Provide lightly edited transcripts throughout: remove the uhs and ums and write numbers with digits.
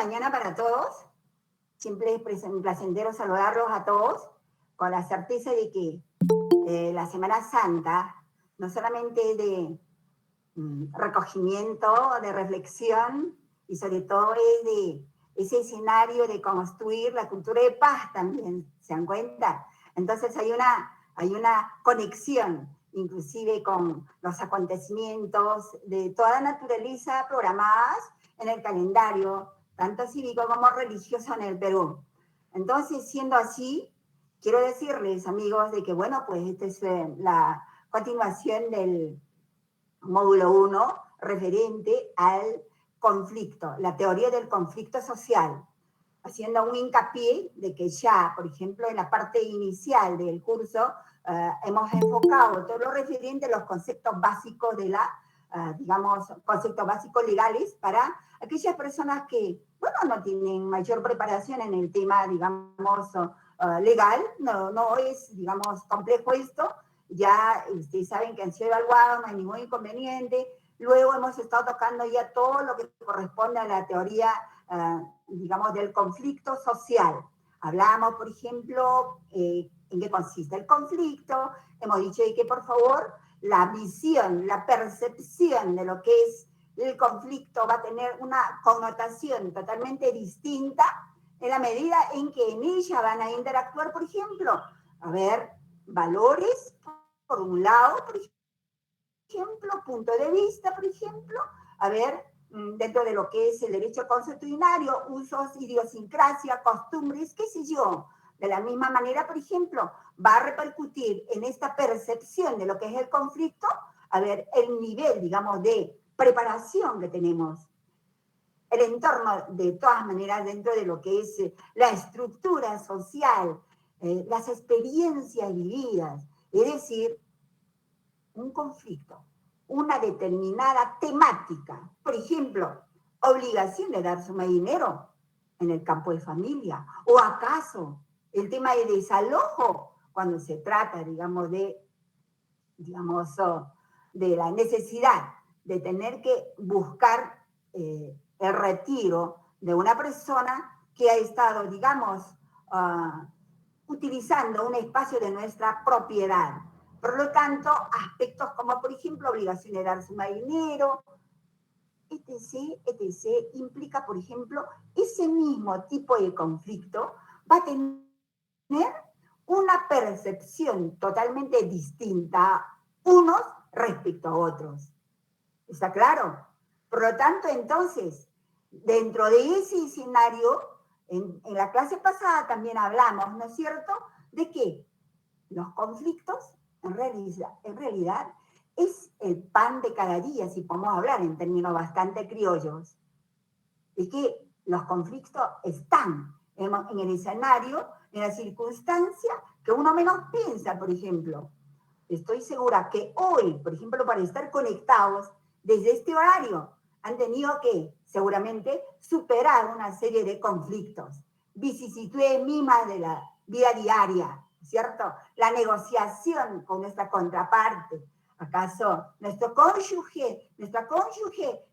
mañana para todos. Siempre es un placentero saludarlos a todos con la certeza de que la Semana Santa no solamente de recogimiento, de reflexión y sobre todo es de ese escenario de construir la cultura de paz también, ¿se dan cuenta? Entonces hay una conexión inclusive con los acontecimientos de toda naturaleza programadas en el calendario, tanto cívico como religioso en el Perú. Entonces, siendo así, quiero decirles, amigos, de que, bueno, pues esta es la continuación del módulo 1 referente al conflicto, la teoría del conflicto social, haciendo un hincapié de que ya, por ejemplo, en la parte inicial del curso hemos enfocado todo lo referente a los conceptos básicos de digamos, conceptos básicos legales para aquellas personas que, bueno, no tienen mayor preparación en el tema, digamos, legal, no es, digamos, complejo esto, ya ustedes saben que han sido evaluados, no hay ningún inconveniente. Luego hemos estado tocando ya todo lo que corresponde a la teoría, digamos, del conflicto social. Hablamos, por ejemplo, en qué consiste el conflicto. Hemos dicho que, por favor, la visión, la percepción de lo que es el conflicto va a tener una connotación totalmente distinta en la medida en que en ella van a interactuar, por ejemplo, a ver, valores, por un lado, por ejemplo, punto de vista, por ejemplo, a ver, dentro de lo que es el derecho consuetudinario, usos, idiosincrasia, costumbres, qué sé yo. De la misma manera, por ejemplo, va a repercutir en esta percepción de lo que es el conflicto, a ver, el nivel, digamos, de preparación que tenemos, el entorno, de todas maneras, dentro de lo que es la estructura social, las experiencias vividas, es decir, un conflicto, una determinada temática, por ejemplo, obligación de dar suma de dinero en el campo de familia, o acaso el tema de desalojo, cuando se trata, digamos, de la necesidad de tener que buscar el retiro de una persona que ha estado, digamos, utilizando un espacio de nuestra propiedad. Por lo tanto, aspectos como, por ejemplo, obligación de dar suma de dinero, etc., implica, por ejemplo, ese mismo tipo de conflicto va a tener una percepción totalmente distinta, unos respecto a otros. ¿Está claro? Por lo tanto, entonces, dentro de ese escenario, en la clase pasada también hablamos, ¿no es cierto?, de que los conflictos, en realidad, es el pan de cada día, si podemos hablar en términos bastante criollos. Es que los conflictos están en el escenario, en la circunstancia que uno menos piensa, por ejemplo. Estoy segura que hoy, por ejemplo, para estar conectados desde este horario, han tenido que, seguramente, superar una serie de conflictos, vicisitudes mismas de la vida diaria, ¿cierto? La negociación con nuestra contraparte. ¿Acaso nuestra cónyuge,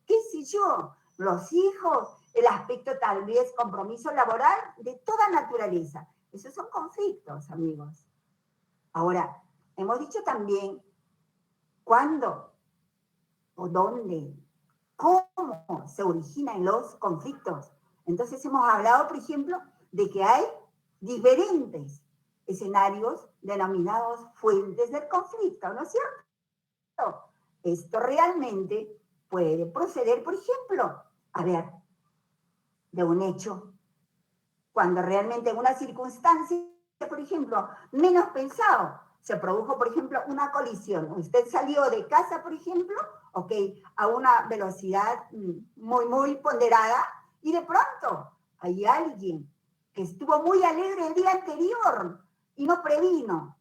qué sé yo, los hijos, el aspecto tal vez compromiso laboral de toda naturaleza? Esos son conflictos, amigos. Ahora, hemos dicho también cuándo o dónde, cómo se originan los conflictos. Entonces hemos hablado, por ejemplo, de que hay diferentes escenarios denominados fuentes del conflicto, ¿no es cierto? Esto realmente puede proceder, por ejemplo, a ver, de un hecho, cuando realmente en una circunstancia, por ejemplo, menos pensado, se produjo, por ejemplo, una colisión. Usted salió de casa, por ejemplo, ok, a una velocidad muy ponderada, y de pronto hay alguien que estuvo muy alegre el día anterior y no previno,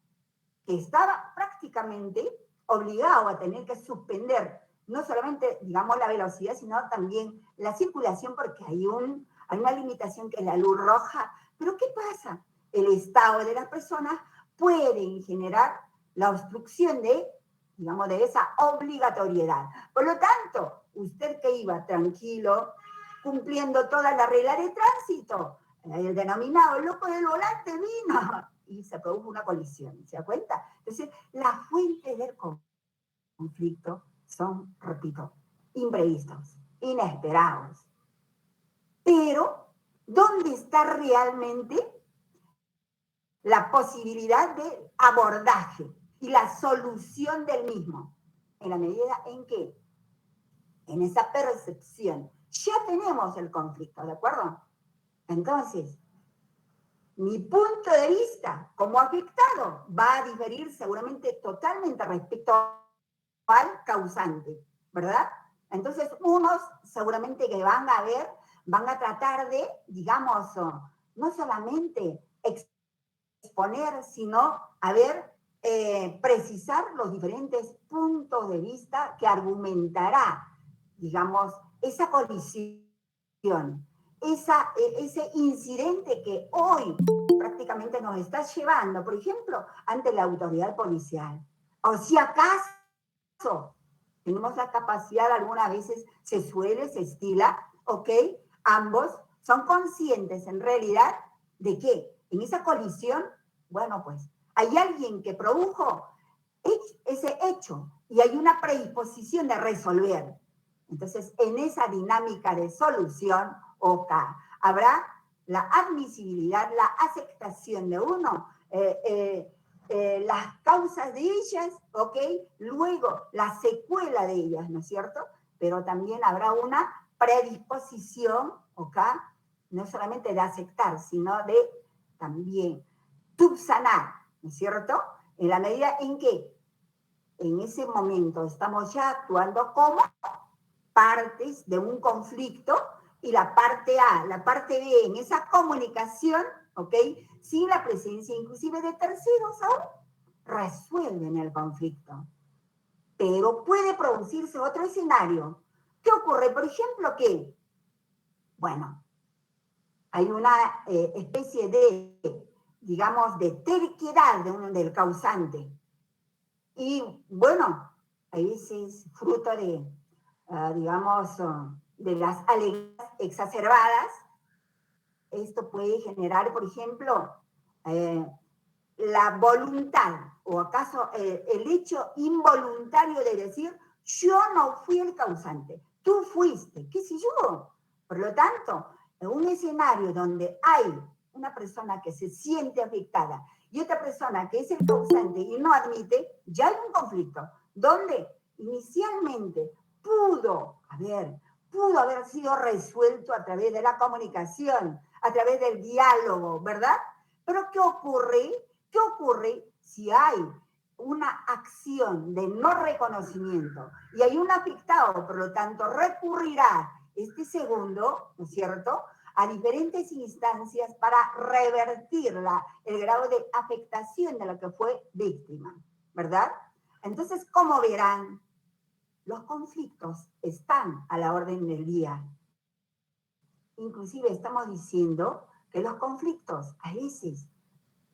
que estaba prácticamente obligado a tener que suspender no solamente, digamos, la velocidad, sino también la circulación, porque hay una limitación que es la luz roja. Pero ¿qué pasa? El estado de las personas puede generar la obstrucción de, digamos, de esa obligatoriedad. Por lo tanto, usted que iba tranquilo, cumpliendo todas las reglas de tránsito. El denominado loco del volante vino y se produjo una colisión, ¿se da cuenta? Entonces, las fuentes del conflicto son, repito, imprevistos, inesperados. Pero, ¿dónde está realmente la posibilidad de abordaje y la solución del mismo? En la medida en que, en esa percepción, ya tenemos el conflicto, ¿de acuerdo? Entonces, mi punto de vista como afectado va a diferir seguramente totalmente respecto al causante, ¿verdad? Entonces, unos seguramente que van a tratar de, digamos, no solamente exponer, sino precisar los diferentes puntos de vista que argumentará, digamos, esa colisión, ese incidente que hoy prácticamente nos está llevando, por ejemplo, ante la autoridad policial. O si acaso tenemos la capacidad, algunas veces se estila, ¿ok? Ambos son conscientes en realidad de que en esa colisión, bueno, pues hay alguien que produjo ese hecho y hay una predisposición de resolver. Entonces, en esa dinámica de solución, habrá la admisibilidad, la aceptación de uno, las causas de ellas, ¿ok? Luego, la secuela de ellas, ¿no es cierto? Pero también habrá una predisposición, ¿ok? No solamente de aceptar, sino de también subsanar, ¿no es cierto? En la medida en que en ese momento estamos ya actuando como partes de un conflicto y la parte A, la parte B, en esa comunicación, ¿ok? Sin la presencia inclusive de terceros aún, resuelven el conflicto. Pero puede producirse otro escenario. ¿Qué ocurre? Por ejemplo, que, bueno, hay una especie de, digamos, de terquedad del causante. Y, bueno, a veces fruto de, digamos, de las alegrías exacerbadas, esto puede generar, por ejemplo, la voluntad, o acaso el hecho involuntario de decir, yo no fui el causante, tú fuiste, qué sé yo. Por lo tanto, en un escenario donde hay una persona que se siente afectada y otra persona que es el causante y no admite, ya hay un conflicto, donde inicialmente pudo haber sido resuelto a través de la comunicación, a través del diálogo, ¿verdad? Pero ¿qué ocurre? ¿Qué ocurre si hay una acción de no reconocimiento y hay un afectado, por lo tanto, recurrirá este segundo, ¿no es cierto?, a diferentes instancias para revertir el grado de afectación de la que fue víctima, ¿verdad? Entonces, como verán, los conflictos están a la orden del día. Inclusive estamos diciendo que los conflictos a veces,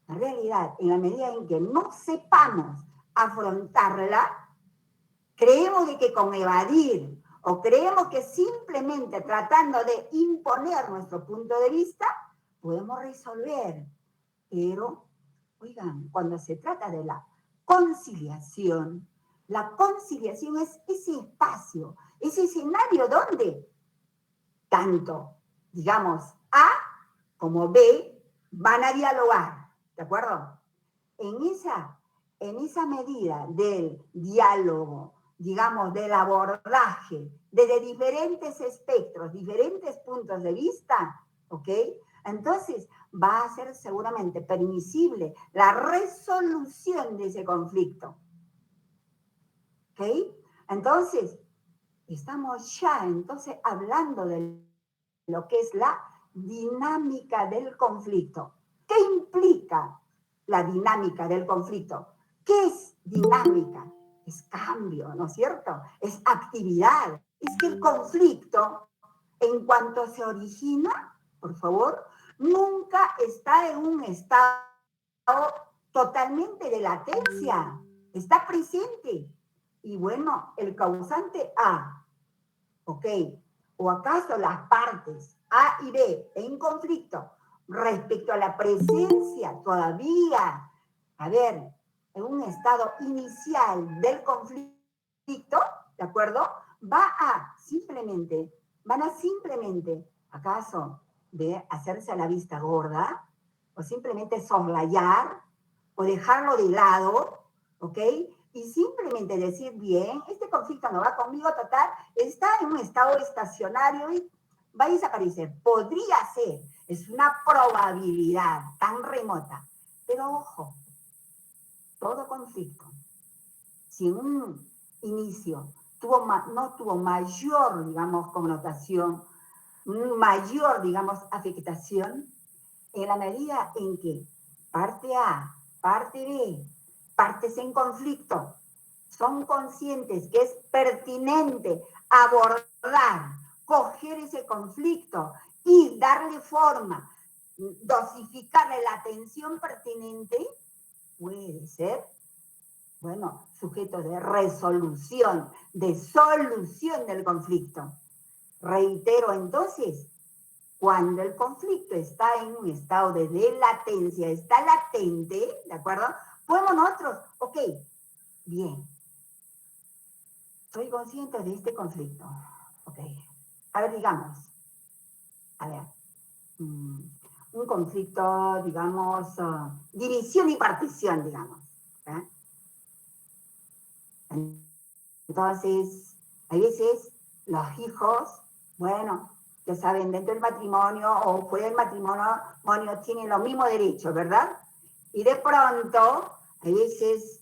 en realidad, en la medida en que no sepamos afrontarla, creemos de que con evadir o creemos que simplemente tratando de imponer nuestro punto de vista, podemos resolver. Pero, oigan, cuando se trata de la conciliación es ese espacio, ese escenario donde tanto, digamos, A como B van a dialogar, ¿de acuerdo? En esa medida del diálogo, digamos, del abordaje, desde diferentes espectros, diferentes puntos de vista, ¿ok? Entonces va a ser seguramente permisible la resolución de ese conflicto, ¿ok? Entonces, estamos ya entonces hablando de lo que es la dinámica del conflicto. ¿Qué implica la dinámica del conflicto? ¿Qué es dinámica? Es cambio, ¿no es cierto? Es actividad. Es que el conflicto, en cuanto se origina, por favor, nunca está en un estado totalmente de latencia. Está presente. Y bueno, el causante A, ok, ¿O acaso las partes A y B en conflicto respecto a la presencia todavía, a ver, en un estado inicial del conflicto, ¿de acuerdo? Van a simplemente, ¿acaso, de hacerse a la vista gorda? ¿O simplemente soslayar? ¿O dejarlo de lado? ¿Ok? Y simplemente decir, bien, este conflicto no va conmigo, total, está en un estado estacionario y va a desaparecer. Podría ser, es una probabilidad tan remota. Pero ojo, todo conflicto, si en un inicio no tuvo mayor, digamos, connotación, mayor, digamos, afectación, en la medida en que parte A, parte B, partes en conflicto, son conscientes que es pertinente abordar, coger ese conflicto y darle forma, dosificarle la atención pertinente, puede ser, bueno, sujeto de resolución, de solución del conflicto. Reitero entonces, cuando el conflicto está en un estado de latencia, está latente, ¿de acuerdo? Podemos nosotros, ok, bien, soy consciente de este conflicto, ok. A ver, digamos, a ver, un conflicto, digamos, división y partición, digamos. ¿eh? Entonces, a veces los hijos, bueno, ya saben, dentro del matrimonio o fuera del matrimonio tienen los mismos derechos, ¿verdad? Y de pronto, a veces,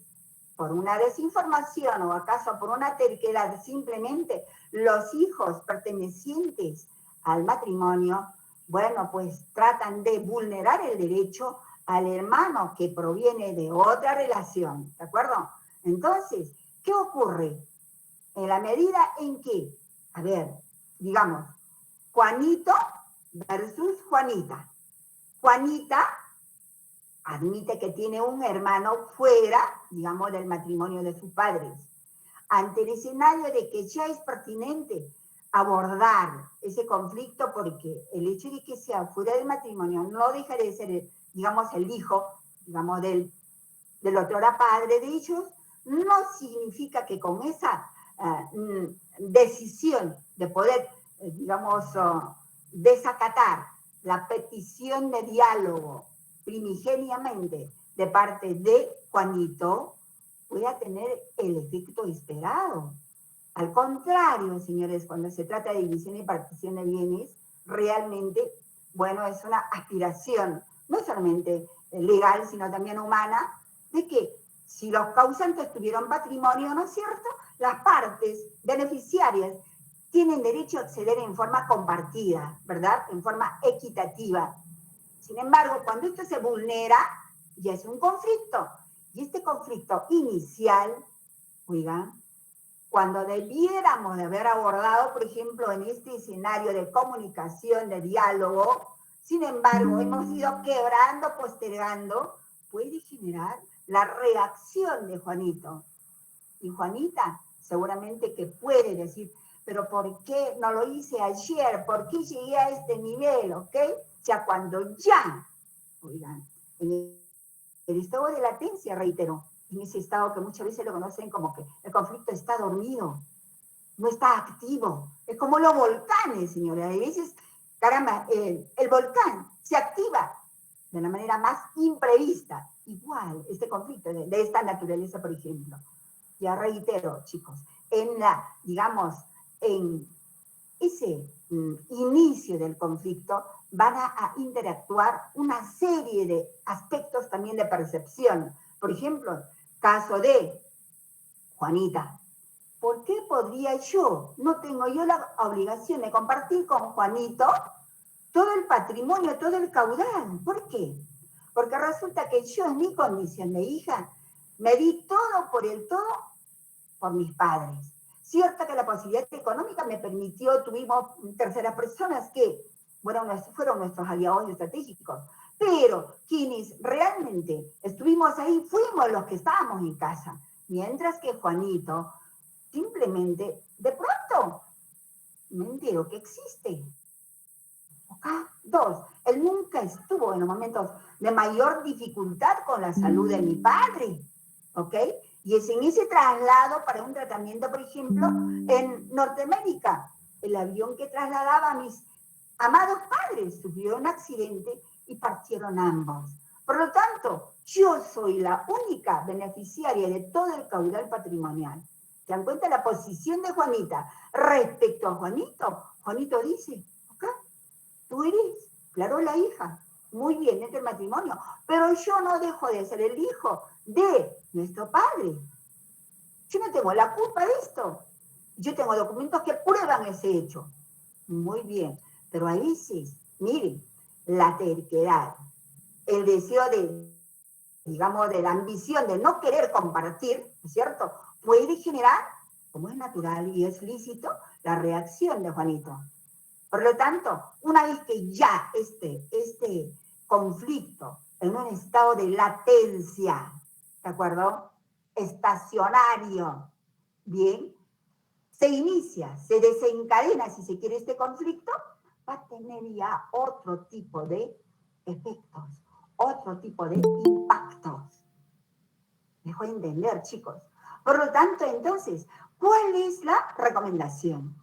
por una desinformación o acaso por una terquedad, simplemente los hijos pertenecientes al matrimonio, bueno, pues tratan de vulnerar el derecho al hermano que proviene de otra relación, ¿de acuerdo? Entonces, ¿qué ocurre? En la medida en que, a ver, digamos, Juanito versus Juanita. Juanita admite que tiene un hermano fuera, digamos, del matrimonio de sus padres. Ante el escenario de que ya es pertinente abordar ese conflicto porque el hecho de que sea fuera del matrimonio no deja de ser, digamos, el hijo, digamos, del otro era padre de ellos, no significa que con esa decisión de poder, digamos, desacatar la petición de diálogo primigeniamente de parte de Juanito, pueda tener el efecto esperado. Al contrario, señores, cuando se trata de división y partición de bienes, realmente, bueno, es una aspiración, no solamente legal, sino también humana, de que si los causantes tuvieron patrimonio, ¿no es cierto?, las partes beneficiarias tienen derecho a acceder en forma compartida, ¿verdad?, en forma equitativa. Sin embargo, cuando esto se vulnera, ya es un conflicto. Y este conflicto inicial, oigan, cuando debiéramos de haber abordado, por ejemplo, en este escenario de comunicación, de diálogo, sin embargo, hemos ido quebrando, postergando, puede generar la reacción de Juanito. Y Juanita seguramente que puede decir, pero ¿por qué no lo hice ayer? ¿Por qué llegué a este nivel? ¿Ok? O sea, cuando ya, oigan, en el estado de latencia, reitero, en ese estado que muchas veces lo conocen como que el conflicto está dormido, no está activo. Es como los volcanes, señora. A veces, caramba, el volcán se activa de la manera más imprevista. Igual, este conflicto de esta naturaleza, por ejemplo. Ya reitero, chicos, en la, digamos, en ese inicio del conflicto van a interactuar una serie de aspectos también de percepción. Por ejemplo, caso de Juanita. ¿Por qué podría yo? No tengo yo la obligación de compartir con Juanito todo el patrimonio, todo el caudal. ¿Por qué? Porque resulta que yo en mi condición de hija me di todo por el todo por mis padres. Cierto que la posibilidad económica me permitió, tuvimos terceras personas que fueron nuestros aliados estratégicos, pero quienes realmente estuvimos ahí fuimos los que estábamos en casa, mientras que Juanito simplemente, de pronto, me entero que existe. ¿Ok? 2, él nunca estuvo en los momentos de mayor dificultad con la salud de mi padre. ¿Ok? Y es en ese traslado para un tratamiento, por ejemplo, en Norteamérica, el avión que trasladaba a mis amados padres sufrió un accidente y partieron ambos. Por lo tanto, yo soy la única beneficiaria de todo el caudal patrimonial. ¿Se dan cuenta la posición de Juanita respecto a Juanito? Juanito dice, ok, tú eres, claro, la hija. Muy bien, este matrimonio. Pero yo no dejo de ser el hijo de nuestro padre. Yo no tengo la culpa de esto. Yo tengo documentos que prueban ese hecho. Muy bien. Pero a veces, miren, la terquedad, el deseo de, digamos, de la ambición de no querer compartir, ¿no es cierto? Puede generar, como es natural y es lícito, la reacción de Juanito. Por lo tanto, una vez que ya este conflicto en un estado de latencia, ¿de acuerdo? Estacionario, bien, se inicia, se desencadena, si se quiere, este conflicto, va a tener ya otro tipo de efectos, otro tipo de impactos. ¿Me dejo entender, chicos? Por lo tanto, entonces, ¿cuál es la recomendación?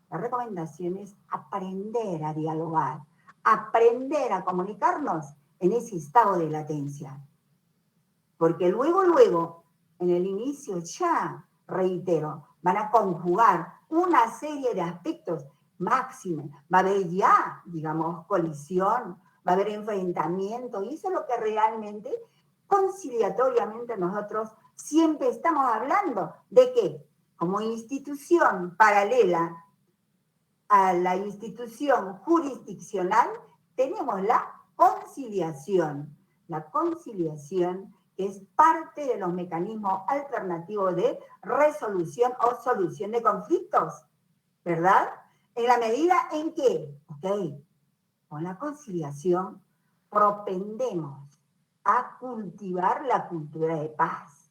La recomendación es aprender a dialogar, aprender a comunicarnos en ese estado de latencia. Porque luego, en el inicio ya, reitero, van a conjugar una serie de aspectos máximos. Va a haber ya, digamos, colisión, va a haber enfrentamiento, y eso es lo que realmente, conciliatoriamente, nosotros siempre estamos hablando de que, como institución paralela a la institución jurisdiccional, tenemos la conciliación. La conciliación es parte de los mecanismos alternativos de resolución o solución de conflictos, ¿verdad? En la medida en que, ok, con la conciliación propendemos a cultivar la cultura de paz.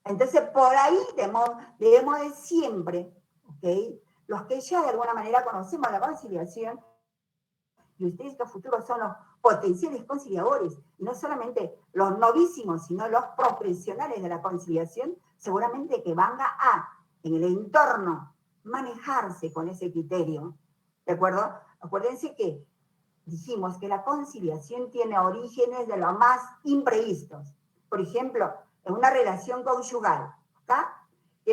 Entonces, por ahí debemos de siempre, ok, los que ya de alguna manera conocemos la conciliación, y ustedes que a futuro son los potenciales conciliadores, y no solamente los novísimos, sino los profesionales de la conciliación, seguramente que van a, en el entorno, manejarse con ese criterio. ¿De acuerdo? Acuérdense que dijimos que la conciliación tiene orígenes de los más imprevistos. Por ejemplo, en una relación conyugal, ¿está?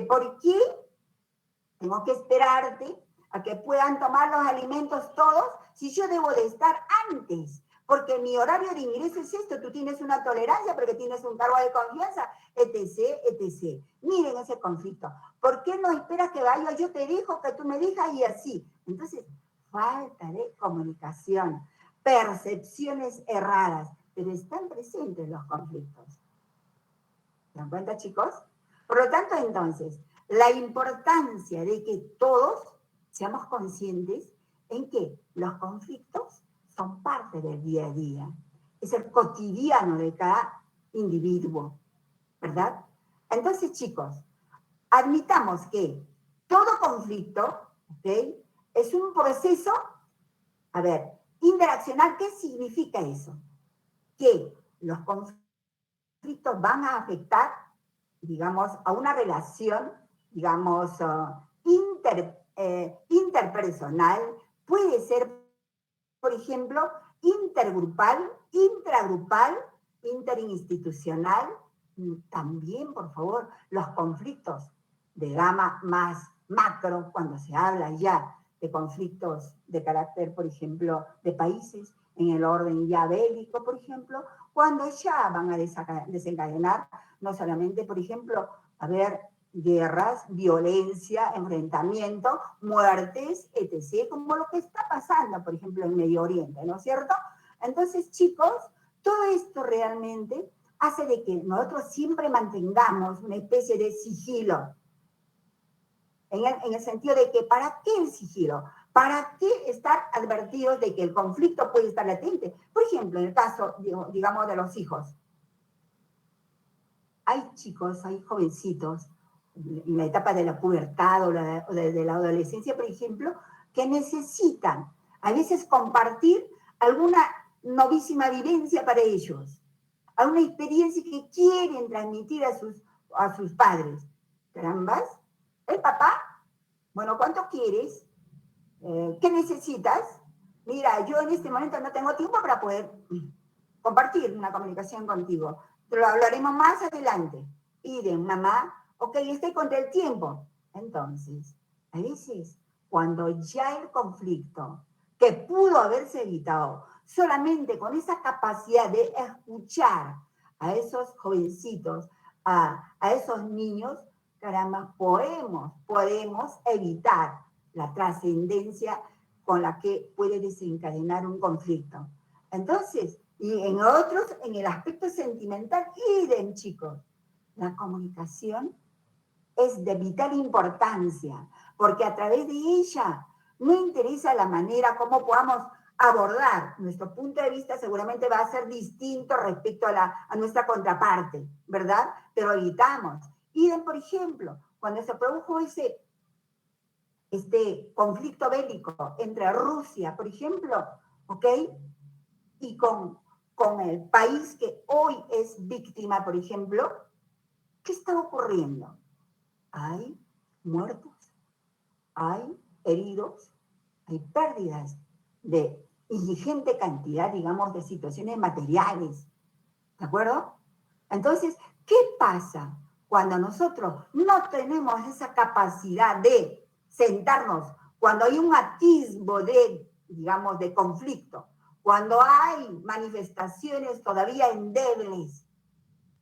¿Por qué tengo que esperarte a que puedan tomar los alimentos todos si yo debo de estar antes? Porque mi horario de ingreso es esto, tú tienes una tolerancia porque tienes un cargo de confianza, etc., etc. Miren ese conflicto. ¿Por qué no esperas que vaya? Yo te digo que tú me digas y así. Entonces, falta de comunicación, percepciones erradas, pero están presentes los conflictos. ¿Se dan cuenta, chicos? Por lo tanto, entonces, la importancia de que todos seamos conscientes en que los conflictos son parte del día a día. Es el cotidiano de cada individuo, ¿verdad? Entonces, chicos, admitamos que todo conflicto, ¿ok?, es un proceso, a ver, interaccional. ¿Qué significa eso? Que los conflictos van a afectar, digamos, a una relación, digamos, interpersonal. Puede ser, por ejemplo, intergrupal, intragrupal, interinstitucional. También, por favor, los conflictos de gama más macro, cuando se habla ya de conflictos de carácter, por ejemplo, de países en el orden ya bélico, por ejemplo, cuando ya van a desencadenar no solamente, por ejemplo, haber guerras, violencia, enfrentamiento, muertes, etc., como lo que está pasando, por ejemplo, en Medio Oriente, ¿no es cierto? Entonces, chicos, todo esto realmente hace de que nosotros siempre mantengamos una especie de sigilo, en el sentido de que, ¿para qué el sigilo? ¿Para qué estar advertidos de que el conflicto puede estar latente? Por ejemplo, en el caso, digamos, de los hijos. Hay chicos, hay jovencitos, en la etapa de la pubertad o de la adolescencia, por ejemplo, que necesitan a veces compartir alguna novísima vivencia para ellos, alguna experiencia que quieren transmitir a sus padres. Carambas, el papá, bueno, ¿cuánto quieres? ¿Qué necesitas? Mira, yo en este momento no tengo tiempo para poder compartir una comunicación contigo. Te lo hablaremos más adelante. Piden, mamá, ok, estoy contra el tiempo. Entonces, a veces, cuando ya el conflicto, que pudo haberse evitado, solamente con esa capacidad de escuchar a esos jovencitos, a esos niños, caramba, podemos evitar la trascendencia con la que puede desencadenar un conflicto. Entonces, y en otros, en el aspecto sentimental, idem, chicos. La comunicación es de vital importancia, porque a través de ella no interesa la manera como podamos abordar. Nuestro punto de vista seguramente va a ser distinto respecto a nuestra contraparte, ¿verdad? Pero evitamos. Idem, por ejemplo, cuando se produjo este conflicto bélico entre Rusia, por ejemplo, ¿ok? Y con el país que hoy es víctima, por ejemplo, ¿qué está ocurriendo? Hay muertos, hay heridos, hay pérdidas de ingente cantidad, digamos, de situaciones materiales, ¿de acuerdo? Entonces, ¿qué pasa cuando nosotros no tenemos esa capacidad de sentarnos, cuando hay un atisbo de, digamos, de conflicto, cuando hay manifestaciones todavía endebles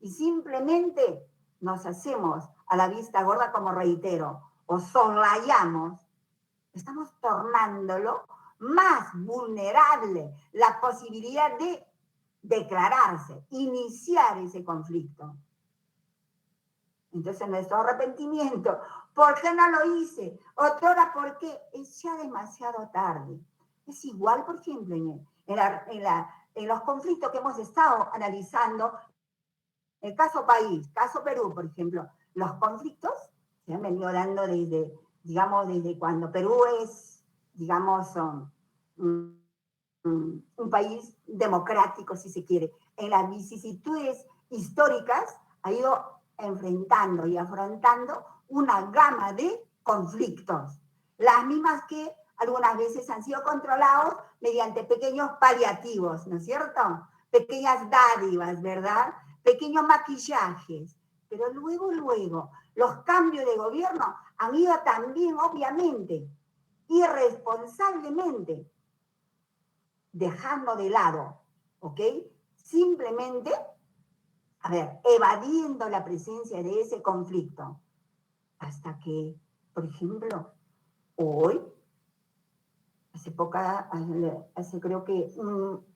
y simplemente nos hacemos a la vista gorda, como reitero, o soslayamos, estamos tornándolo más vulnerable la posibilidad de declararse, iniciar ese conflicto. Entonces nuestro arrepentimiento, ¿por qué no lo hice? Otra, ¿por qué? Es ya demasiado tarde. Es igual, por ejemplo, en los conflictos que hemos estado analizando, el caso país, caso Perú, por ejemplo, los conflictos se han venido dando desde, digamos, desde cuando Perú es, digamos, un país democrático, si se quiere. En las vicisitudes históricas ha ido enfrentando y afrontando una gama de conflictos, las mismas que algunas veces han sido controlados mediante pequeños paliativos, ¿no es cierto? Pequeñas dádivas, ¿verdad? Pequeños maquillajes. Pero luego, los cambios de gobierno han ido también, obviamente, irresponsablemente, dejando de lado, ¿ok? Simplemente, a ver, evadiendo la presencia de ese conflicto. Hasta que, por ejemplo, hoy, hace creo que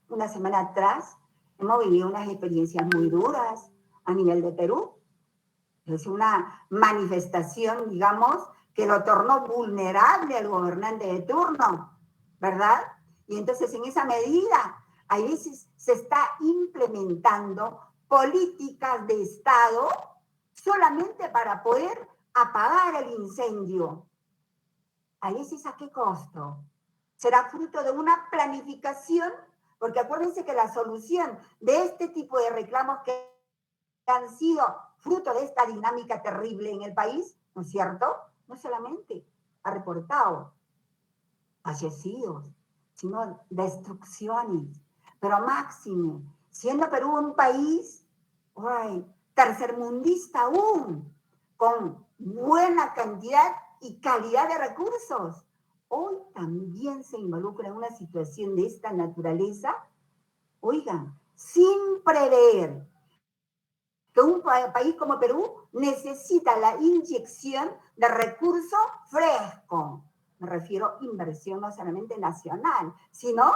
una semana atrás, hemos vivido unas experiencias muy duras a nivel de Perú. Es una manifestación, digamos, que lo tornó vulnerable al gobernante de turno, ¿verdad? Y entonces en esa medida, a veces se está implementando políticas de Estado solamente para poder apagar el incendio. A veces, ¿a qué costo? Será fruto de una planificación, porque acuérdense que la solución de este tipo de reclamos que han sido fruto de esta dinámica terrible en el país, ¿no es cierto? No solamente ha reportado fallecidos, sino destrucciones, pero máximo, siendo Perú un país tercermundista aún, con buena cantidad y calidad de recursos, hoy también se involucra en una situación de esta naturaleza, oigan, sin prever que un país como Perú necesita la inyección de recurso fresco. Me refiero a inversión no solamente nacional, sino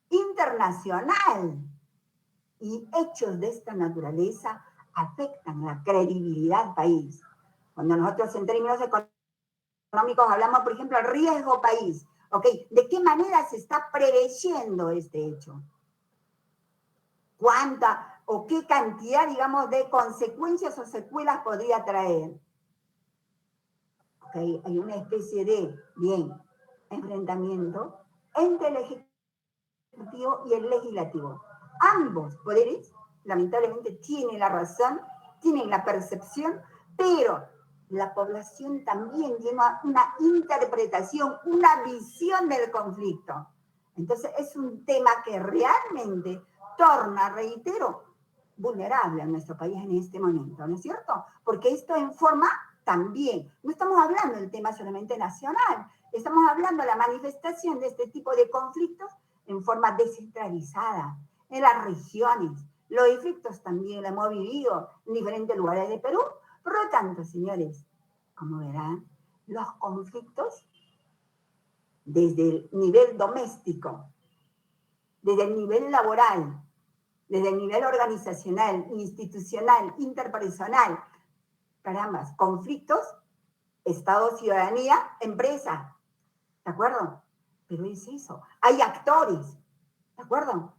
internacional. Y hechos de esta naturaleza afectan la credibilidad del país. Cuando nosotros en términos económicos hablamos, por ejemplo, del riesgo país, ¿ok? ¿De qué manera se está preveyendo este hecho? ¿Cuánta o qué cantidad, digamos, de consecuencias o secuelas podría traer? Okay, hay una especie de, bien, enfrentamiento entre el Ejecutivo y el Legislativo. Ambos poderes, lamentablemente, tienen la razón, tienen la percepción, pero la población también tiene una interpretación, una visión del conflicto. Entonces, es un tema que realmente torna, reitero, vulnerable a nuestro país en este momento, ¿no es cierto? Porque esto en forma también, no estamos hablando del tema solamente nacional, estamos hablando de la manifestación de este tipo de conflictos en forma descentralizada, en las regiones. Los efectos también lo hemos vivido en diferentes lugares de Perú. Por lo tanto, señores, como verán, los conflictos desde el nivel doméstico, desde el nivel laboral, desde el nivel organizacional, institucional, interpersonal, caramba, conflictos, Estado, ciudadanía, empresa, ¿de acuerdo? Pero es eso, hay actores, ¿de acuerdo?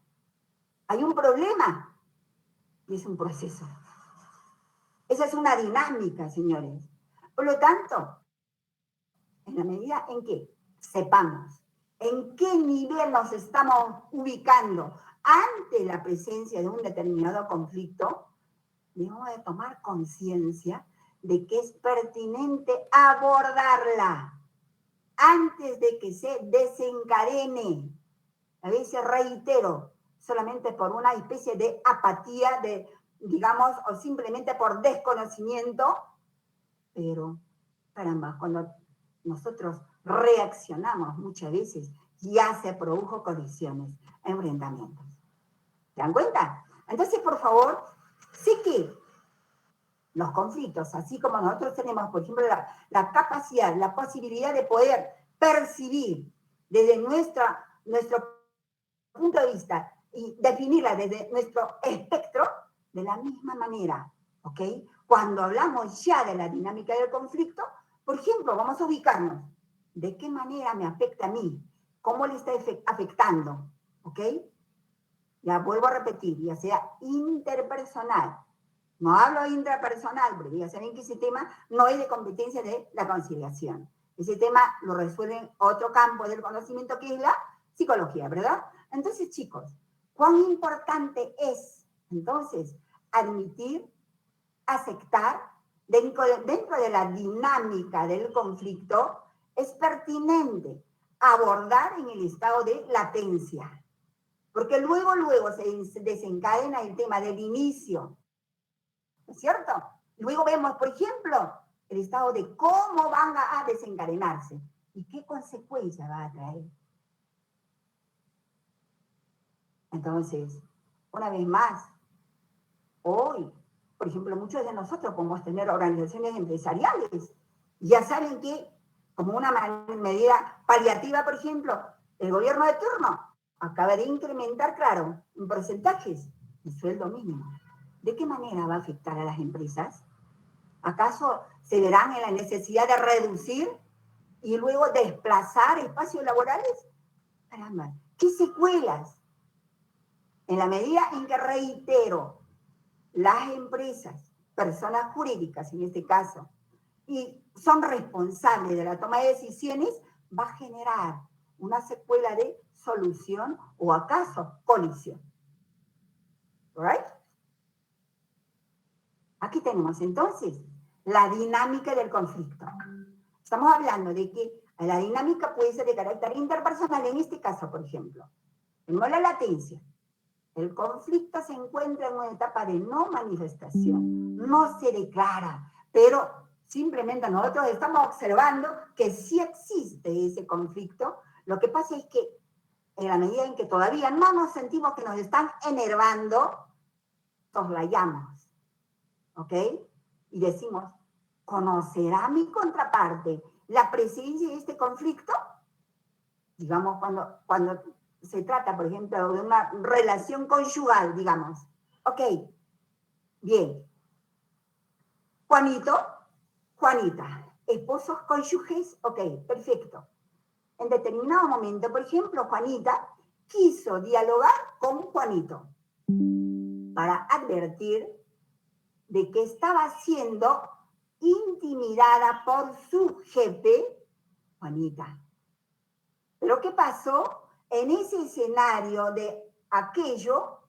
Hay un problema y es un proceso. Esa es una dinámica, señores. Por lo tanto, en la medida en que sepamos en qué nivel nos estamos ubicando ante la presencia de un determinado conflicto, debemos de tomar conciencia de que es pertinente abordarla antes de que se desencadene. A veces reitero, solamente por una especie de apatía, digamos, o simplemente por desconocimiento, pero caramba, cuando nosotros reaccionamos muchas veces, ya se produjo colisiones, enfrentamientos. ¿Se dan cuenta? Entonces, por favor, sí que los conflictos, así como nosotros tenemos, por ejemplo, la capacidad, la posibilidad de poder percibir desde nuestro punto de vista y definirla desde nuestro espectro, de la misma manera, ¿ok? Cuando hablamos ya de la dinámica del conflicto, por ejemplo, vamos a ubicarnos. ¿De qué manera me afecta a mí? ¿Cómo le está afectando? ¿Ok? Ya vuelvo a repetir, ya sea interpersonal. No hablo de intrapersonal, porque ya saben que ese tema no es de competencia de la conciliación. Ese tema lo resuelve otro campo del conocimiento que es la psicología, ¿verdad? Entonces, chicos, ¿cuán importante es, entonces, admitir, aceptar, dentro de la dinámica del conflicto, es pertinente abordar en el estado de latencia? Porque luego se desencadena el tema del inicio, ¿no es cierto? Luego vemos, por ejemplo, el estado de cómo van a desencadenarse y qué consecuencias va a traer. Entonces, una vez más, hoy, por ejemplo, muchos de nosotros podemos tener organizaciones empresariales. Ya saben que, como una medida paliativa, por ejemplo, el gobierno de turno acaba de incrementar, claro, en porcentajes el sueldo mínimo. ¿De qué manera va a afectar a las empresas? ¿Acaso se verán en la necesidad de reducir y luego desplazar espacios laborales? Caramba, ¿qué secuelas? En la medida en que, reitero, las empresas, personas jurídicas en este caso, y son responsables de la toma de decisiones, va a generar una secuela de solución o acaso colisión. ¿Right? Aquí tenemos entonces la dinámica del conflicto. Estamos hablando de que la dinámica puede ser de carácter interpersonal, en este caso, por ejemplo. Tenemos la latencia. El conflicto se encuentra en una etapa de no manifestación, no se declara, pero simplemente nosotros estamos observando que sí existe ese conflicto. Lo que pasa es que en la medida en que todavía no nos sentimos que nos están enervando, soslayamos, ¿ok? Y decimos, ¿conocerá mi contraparte la presencia de este conflicto? Digamos, cuando se trata, por ejemplo, de una relación conyugal, digamos. Ok, bien. Juanito, Juanita, esposos cónyuges, ok, perfecto. En determinado momento, por ejemplo, Juanita quiso dialogar con Juanito para advertir de que estaba siendo intimidada por su jefe, Juanita. Pero ¿qué pasó? En ese escenario de aquello,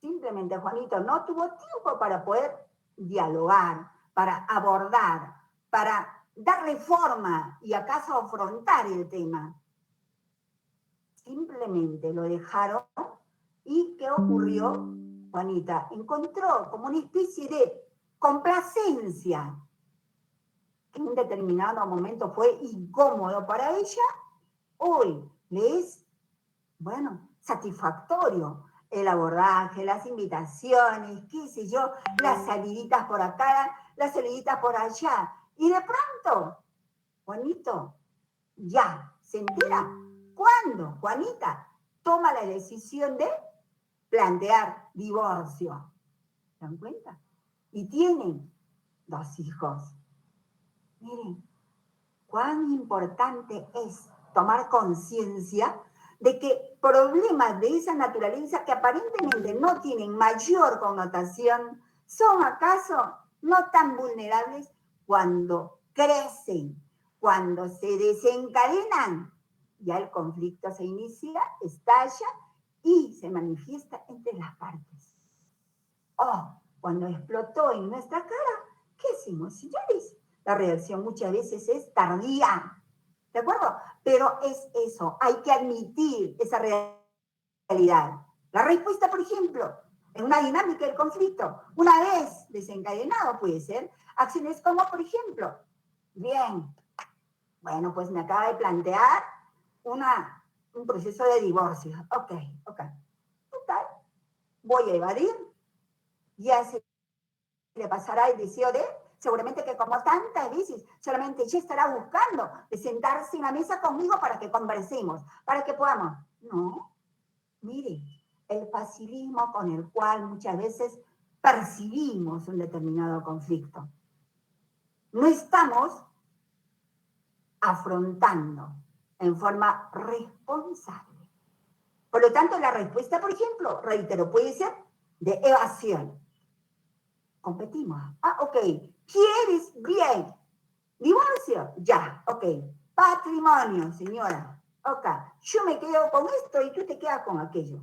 simplemente Juanito no tuvo tiempo para poder dialogar, para abordar, para darle forma y acaso afrontar el tema. Simplemente lo dejaron. ¿Y qué ocurrió? Juanita encontró como una especie de complacencia que en un determinado momento fue incómodo para ella. Hoy le es, bueno, satisfactorio el abordaje, las invitaciones, qué sé yo, las saliditas por acá, las saliditas por allá. Y de pronto, Juanito ya se entera cuando Juanita toma la decisión de plantear divorcio. ¿Se dan cuenta? Y tienen 2 hijos. Miren, cuán importante es tomar conciencia de que problemas de esa naturaleza que aparentemente no tienen mayor connotación, son acaso no tan vulnerables cuando crecen, cuando se desencadenan. Ya el conflicto se inicia, estalla y se manifiesta entre las partes. Oh, cuando explotó en nuestra cara, ¿qué hicimos, señores? La reacción muchas veces es tardía, ¿de acuerdo? Pero es eso, hay que admitir esa realidad. La respuesta, por ejemplo, en una dinámica del conflicto, una vez desencadenado puede ser acciones como, por ejemplo, bien, bueno, pues me acaba de plantear un proceso de divorcio. Ok. Total, voy a evadir, ya se le pasará el deseo de, seguramente que como tantas veces, solamente ella estará buscando de sentarse en la mesa conmigo para que conversemos, para que podamos. No, mire, el facilismo con el cual muchas veces percibimos un determinado conflicto. No estamos afrontando en forma responsable. Por lo tanto, la respuesta, por ejemplo, reitero, puede ser de evasión. Competimos. Ok. ¿Quieres? Bien. ¿Divorcio? Ya. Ok. Patrimonio, señora. Ok. Yo me quedo con esto y tú te quedas con aquello.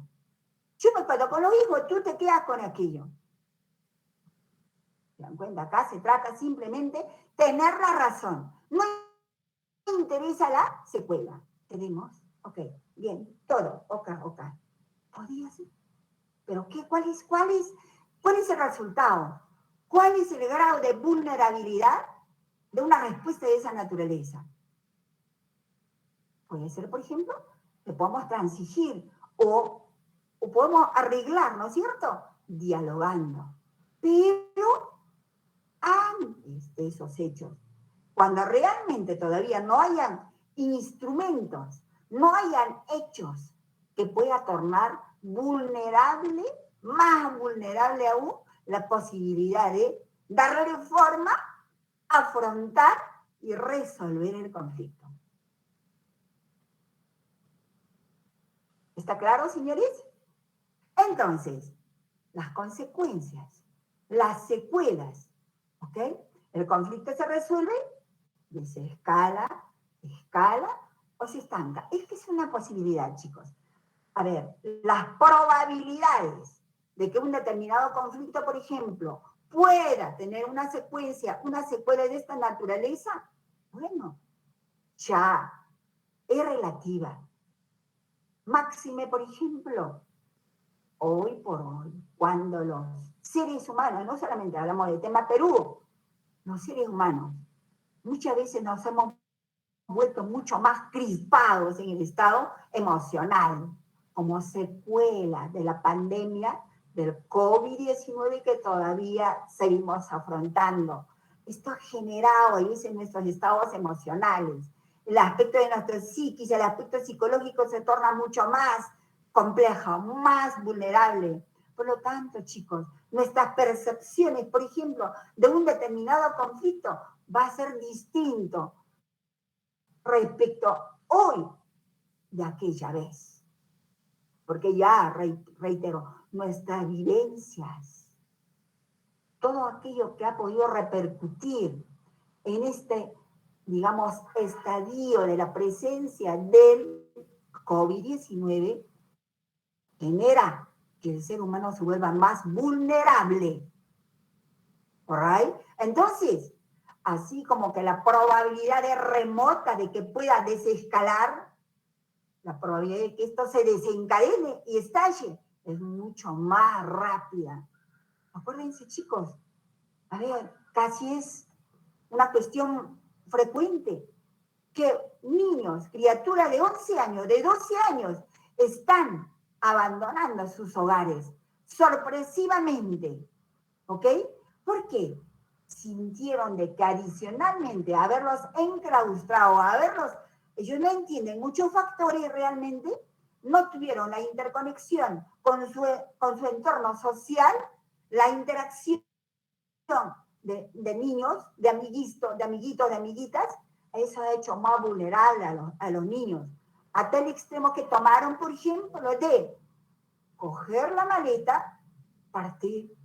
Yo me quedo con los hijos, tú te quedas con aquello. ¿Se dan cuenta? Acá se trata simplemente de tener la razón. No interesa la secuela. ¿Tenemos? Ok. Bien. Todo. Ok. ¿Podría ser? ¿Pero qué? ¿Cuál es el resultado? ¿Cuál es el grado de vulnerabilidad de una respuesta de esa naturaleza? Puede ser, por ejemplo, que podamos transigir o podemos arreglar, ¿no es cierto? Dialogando. Pero antes de esos hechos, cuando realmente todavía no hayan instrumentos, no hayan hechos que pueda tornar vulnerable, más vulnerable aún, la posibilidad de darle forma, afrontar y resolver el conflicto. ¿Está claro, señores? Entonces, las consecuencias, las secuelas, ¿ok? El conflicto se resuelve, se escala o se estanca. Es que es una posibilidad, chicos. A ver, las probabilidades de que un determinado conflicto, por ejemplo, pueda tener una secuela de esta naturaleza, bueno, ya es relativa. Máxime, por ejemplo, hoy por hoy, cuando los seres humanos, no solamente hablamos del tema Perú, los seres humanos, muchas veces nos hemos vuelto mucho más crispados en el estado emocional, como secuela de la pandemia del COVID-19 que todavía seguimos afrontando. Esto ha generado a veces nuestros estados emocionales. El aspecto de nuestro psiquis, el aspecto psicológico se torna mucho más complejo, más vulnerable. Por lo tanto, chicos, nuestras percepciones, por ejemplo, de un determinado conflicto va a ser distinto respecto hoy de aquella vez. Porque ya, reitero, nuestras vivencias, todo aquello que ha podido repercutir en este digamos, estadio de la presencia del COVID-19 genera que el ser humano se vuelva más vulnerable. ¿Right? Entonces, así como que la probabilidad es remota de que pueda desescalar, la probabilidad de que esto se desencadene y estalle es mucho más rápida. Acuérdense, chicos, a ver, casi es una cuestión frecuente que niños, criaturas de 11 años, de 12 años, están abandonando sus hogares sorpresivamente, ¿ok? ¿Por qué? Sintieron de que adicionalmente haberlos enclaustrado, ellos no entienden muchos factores y realmente no tuvieron la interconexión con su entorno social, la interacción de niños, de amiguitos, de amiguitas. Eso ha hecho más vulnerable a los niños, a tal extremo que tomaron, por ejemplo, de coger la maleta, partir,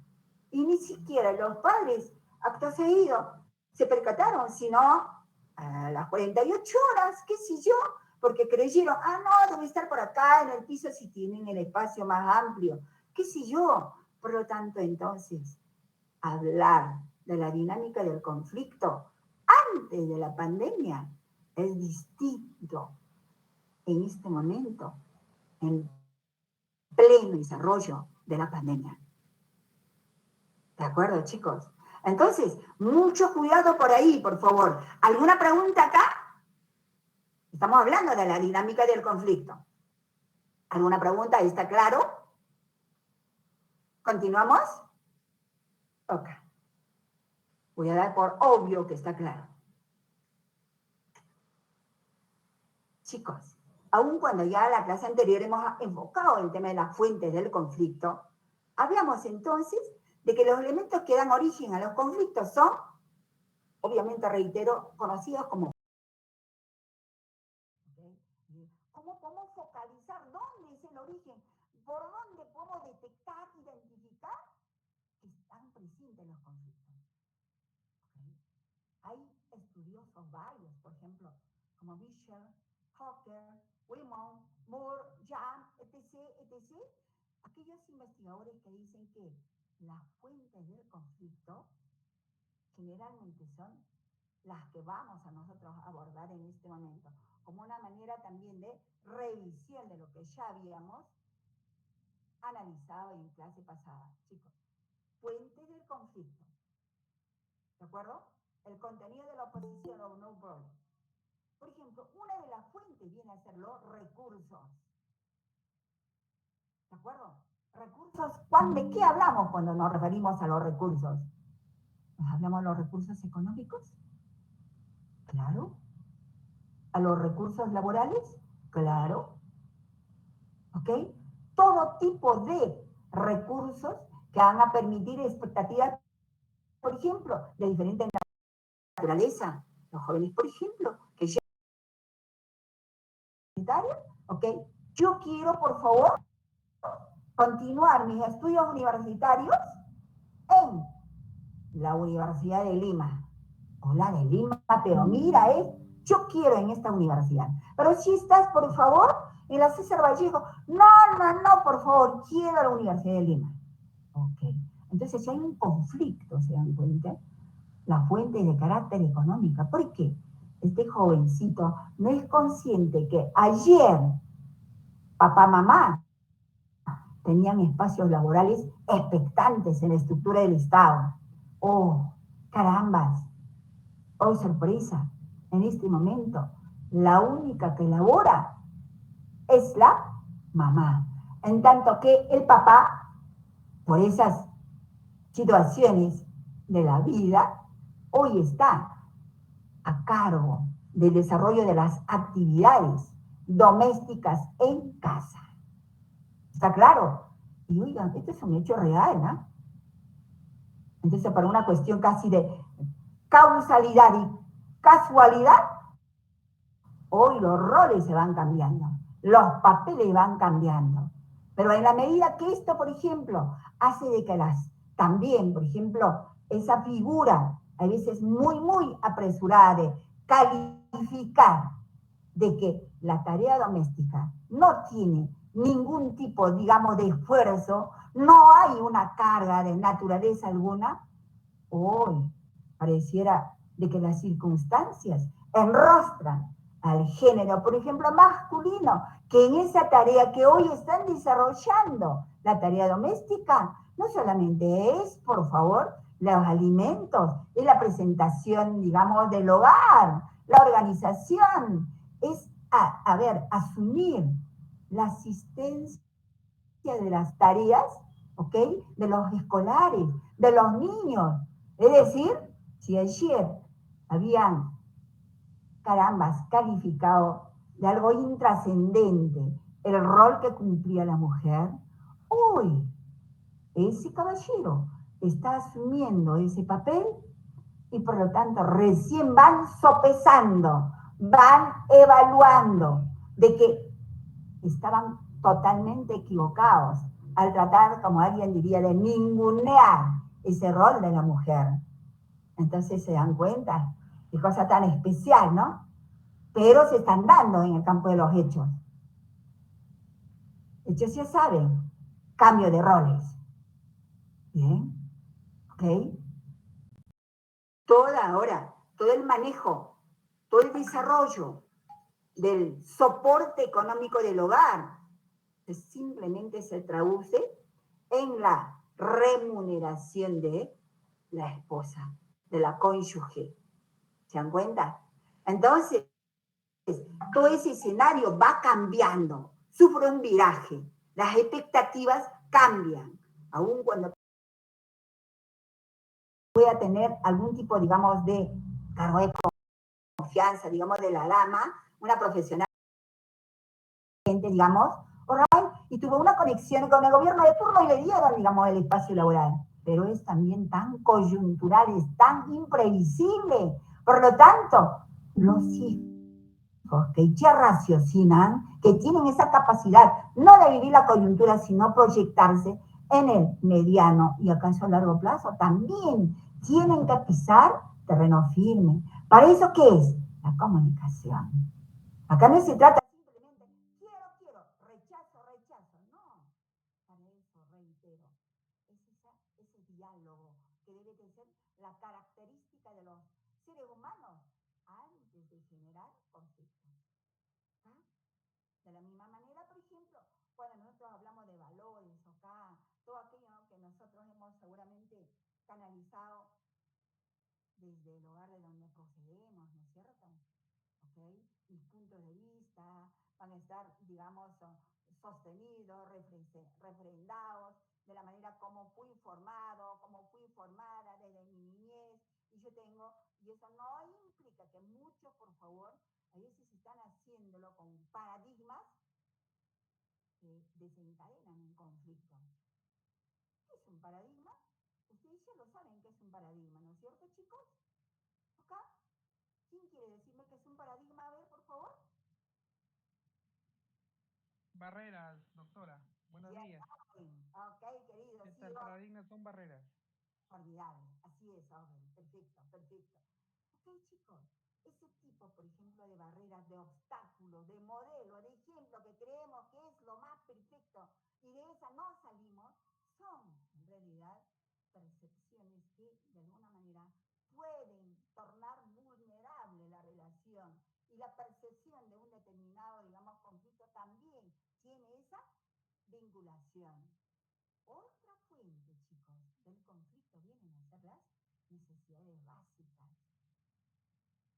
y ni siquiera los padres, acto seguido, se percataron, sino a las 48 horas, qué sé yo, porque creyeron, no, debe estar por acá en el piso si tienen el espacio más amplio, qué sé yo. Por lo tanto, entonces, hablar de la dinámica del conflicto antes de la pandemia es distinto en este momento, en pleno desarrollo de la pandemia. ¿De acuerdo, chicos? Entonces, mucho cuidado por ahí, por favor. ¿Alguna pregunta acá? Estamos hablando de la dinámica del conflicto. ¿Alguna pregunta? ¿Está claro? ¿Continuamos? Ok. Voy a dar por obvio que está claro. Chicos, aun cuando ya en la clase anterior hemos enfocado el tema de las fuentes del conflicto, hablamos entonces de que los elementos que dan origen a los conflictos son, obviamente reitero, conocidos como... ¿Cómo podemos focalizar dónde es el origen? ¿Por dónde podemos detectar, identificar que están presentes los conflictos? ¿Okay? Hay estudiosos varios, por ejemplo, como Bishop, Hawker, Wilmot, Moore, Jam, etc., etc., aquellos investigadores que dicen que las fuentes del conflicto generalmente son las que vamos a nosotros abordar en este momento, como una manera también de revisión de lo que ya habíamos analizado en clase pasada. Chicos, fuentes del conflicto, ¿de acuerdo? El contenido de la oposición o no brawl. Por ejemplo, una de las fuentes viene a ser los recursos. ¿De acuerdo? Recursos, ¿de qué hablamos cuando nos referimos a los recursos? ¿Nos hablamos de los recursos económicos? Claro. ¿A los recursos laborales? Claro. ¿Ok? Todo tipo de recursos que van a permitir expectativas, por ejemplo, de diferente naturaleza. Los jóvenes, por ejemplo, que ya ¿ok? Yo quiero, por favor, continuar mis estudios universitarios en la Universidad de Lima. O la de Lima, pero mira, yo quiero en esta universidad. Pero si estás, por favor, en la César Vallejo, no, por favor, quiero la Universidad de Lima. Ok. Entonces, si hay un conflicto, ¿se dan cuenta? La fuente es de carácter económica. ¿Por qué? Este jovencito no es consciente que ayer papá, mamá tenían espacios laborales expectantes en la estructura del Estado. Oh, carambas, oh, sorpresa, en este momento la única que labora es la mamá. En tanto que el papá, por esas situaciones de la vida, hoy está a cargo del desarrollo de las actividades domésticas en casa. ¿Está claro? Y oigan, esto es un hecho real, ¿no? Entonces, para una cuestión casi de causalidad y casualidad, hoy los roles se van cambiando, los papeles van cambiando. Pero en la medida que esto, por ejemplo, hace de que también, por ejemplo, esa figura, a veces muy, muy apresurada de calificar de que la tarea doméstica no tiene ningún tipo, digamos, de esfuerzo, no hay una carga de naturaleza alguna, hoy pareciera de que las circunstancias enrostran al género, por ejemplo, masculino, que en esa tarea que hoy están desarrollando, la tarea doméstica, no solamente es, por favor, los alimentos, es la presentación, digamos, del hogar, la organización, es, a ver, asumir la asistencia de las tareas, ¿ok? De los escolares, de los niños. Es decir, si ayer habían, carambas, calificado de algo intrascendente el rol que cumplía la mujer, hoy ese caballero está asumiendo ese papel y por lo tanto recién van sopesando, van evaluando de que estaban totalmente equivocados al tratar, como alguien diría, de ningunear ese rol de la mujer. Entonces se dan cuenta, qué cosa tan especial, ¿no? Pero se están dando en el campo de los hechos. Hechos ya saben, cambio de roles. ¿Bien? ¿Ok? Todo el manejo, todo el desarrollo del soporte económico del hogar, que simplemente se traduce en la remuneración de la esposa, de la cónyuge. ¿Se dan cuenta? Entonces, todo ese escenario va cambiando, sufre un viraje, las expectativas cambian, aun cuando voy a tener algún tipo, digamos, de cargo de confianza, digamos, de la dama, una profesional, digamos, y tuvo una conexión con el gobierno de turno y le dieron, digamos, el espacio laboral. Pero es también tan coyuntural, es tan imprevisible. Por lo tanto, los hijos que ya raciocinan, que tienen esa capacidad, no de vivir la coyuntura, sino proyectarse en el mediano y acaso a largo plazo, también tienen que pisar terreno firme. ¿Para eso qué es? La comunicación. Acá no se trata simplemente, quiero, rechazo, no. Para eso, reitero, ese diálogo que debe de ser la característica de los seres humanos antes de generar conflictos. ¿Ah? De la misma manera, por ejemplo, cuando nosotros hablamos de valores, acá, todo aquello que nosotros hemos seguramente canalizado desde el hogar de donde procedemos, ¿no es cierto? ¿Okay? Mis puntos de vista van a estar, digamos, sostenidos, refrendados, de la manera como fui formado, como fui formada desde mi niñez, y yo tengo, y eso no implica que muchos, por favor, a veces están haciéndolo con paradigmas que desencadenan un conflicto. ¿Qué es un paradigma? Ustedes ya lo saben que es un paradigma, ¿no es cierto, chicos? ¿Acá? ¿Quién quiere decirme qué es un paradigma? A ver, por favor. Barreras, doctora. Buenos días. Ok, querido, ¿Qué sí, tal? Paradigmas son barreras. formidable. Así es, Owen. Perfecto, perfecto. Ok, chicos, ese tipo, por ejemplo, de barreras, de obstáculos, de modelo, de ejemplo que creemos que es lo más perfecto y de esa no salimos, son en realidad percepciones que de alguna manera pueden tornar vulnerable la relación y la percepción de un determinado, digamos, conflicto también tiene esa vinculación. Otra fuente, chicos, del conflicto vienen a ser las necesidades básicas.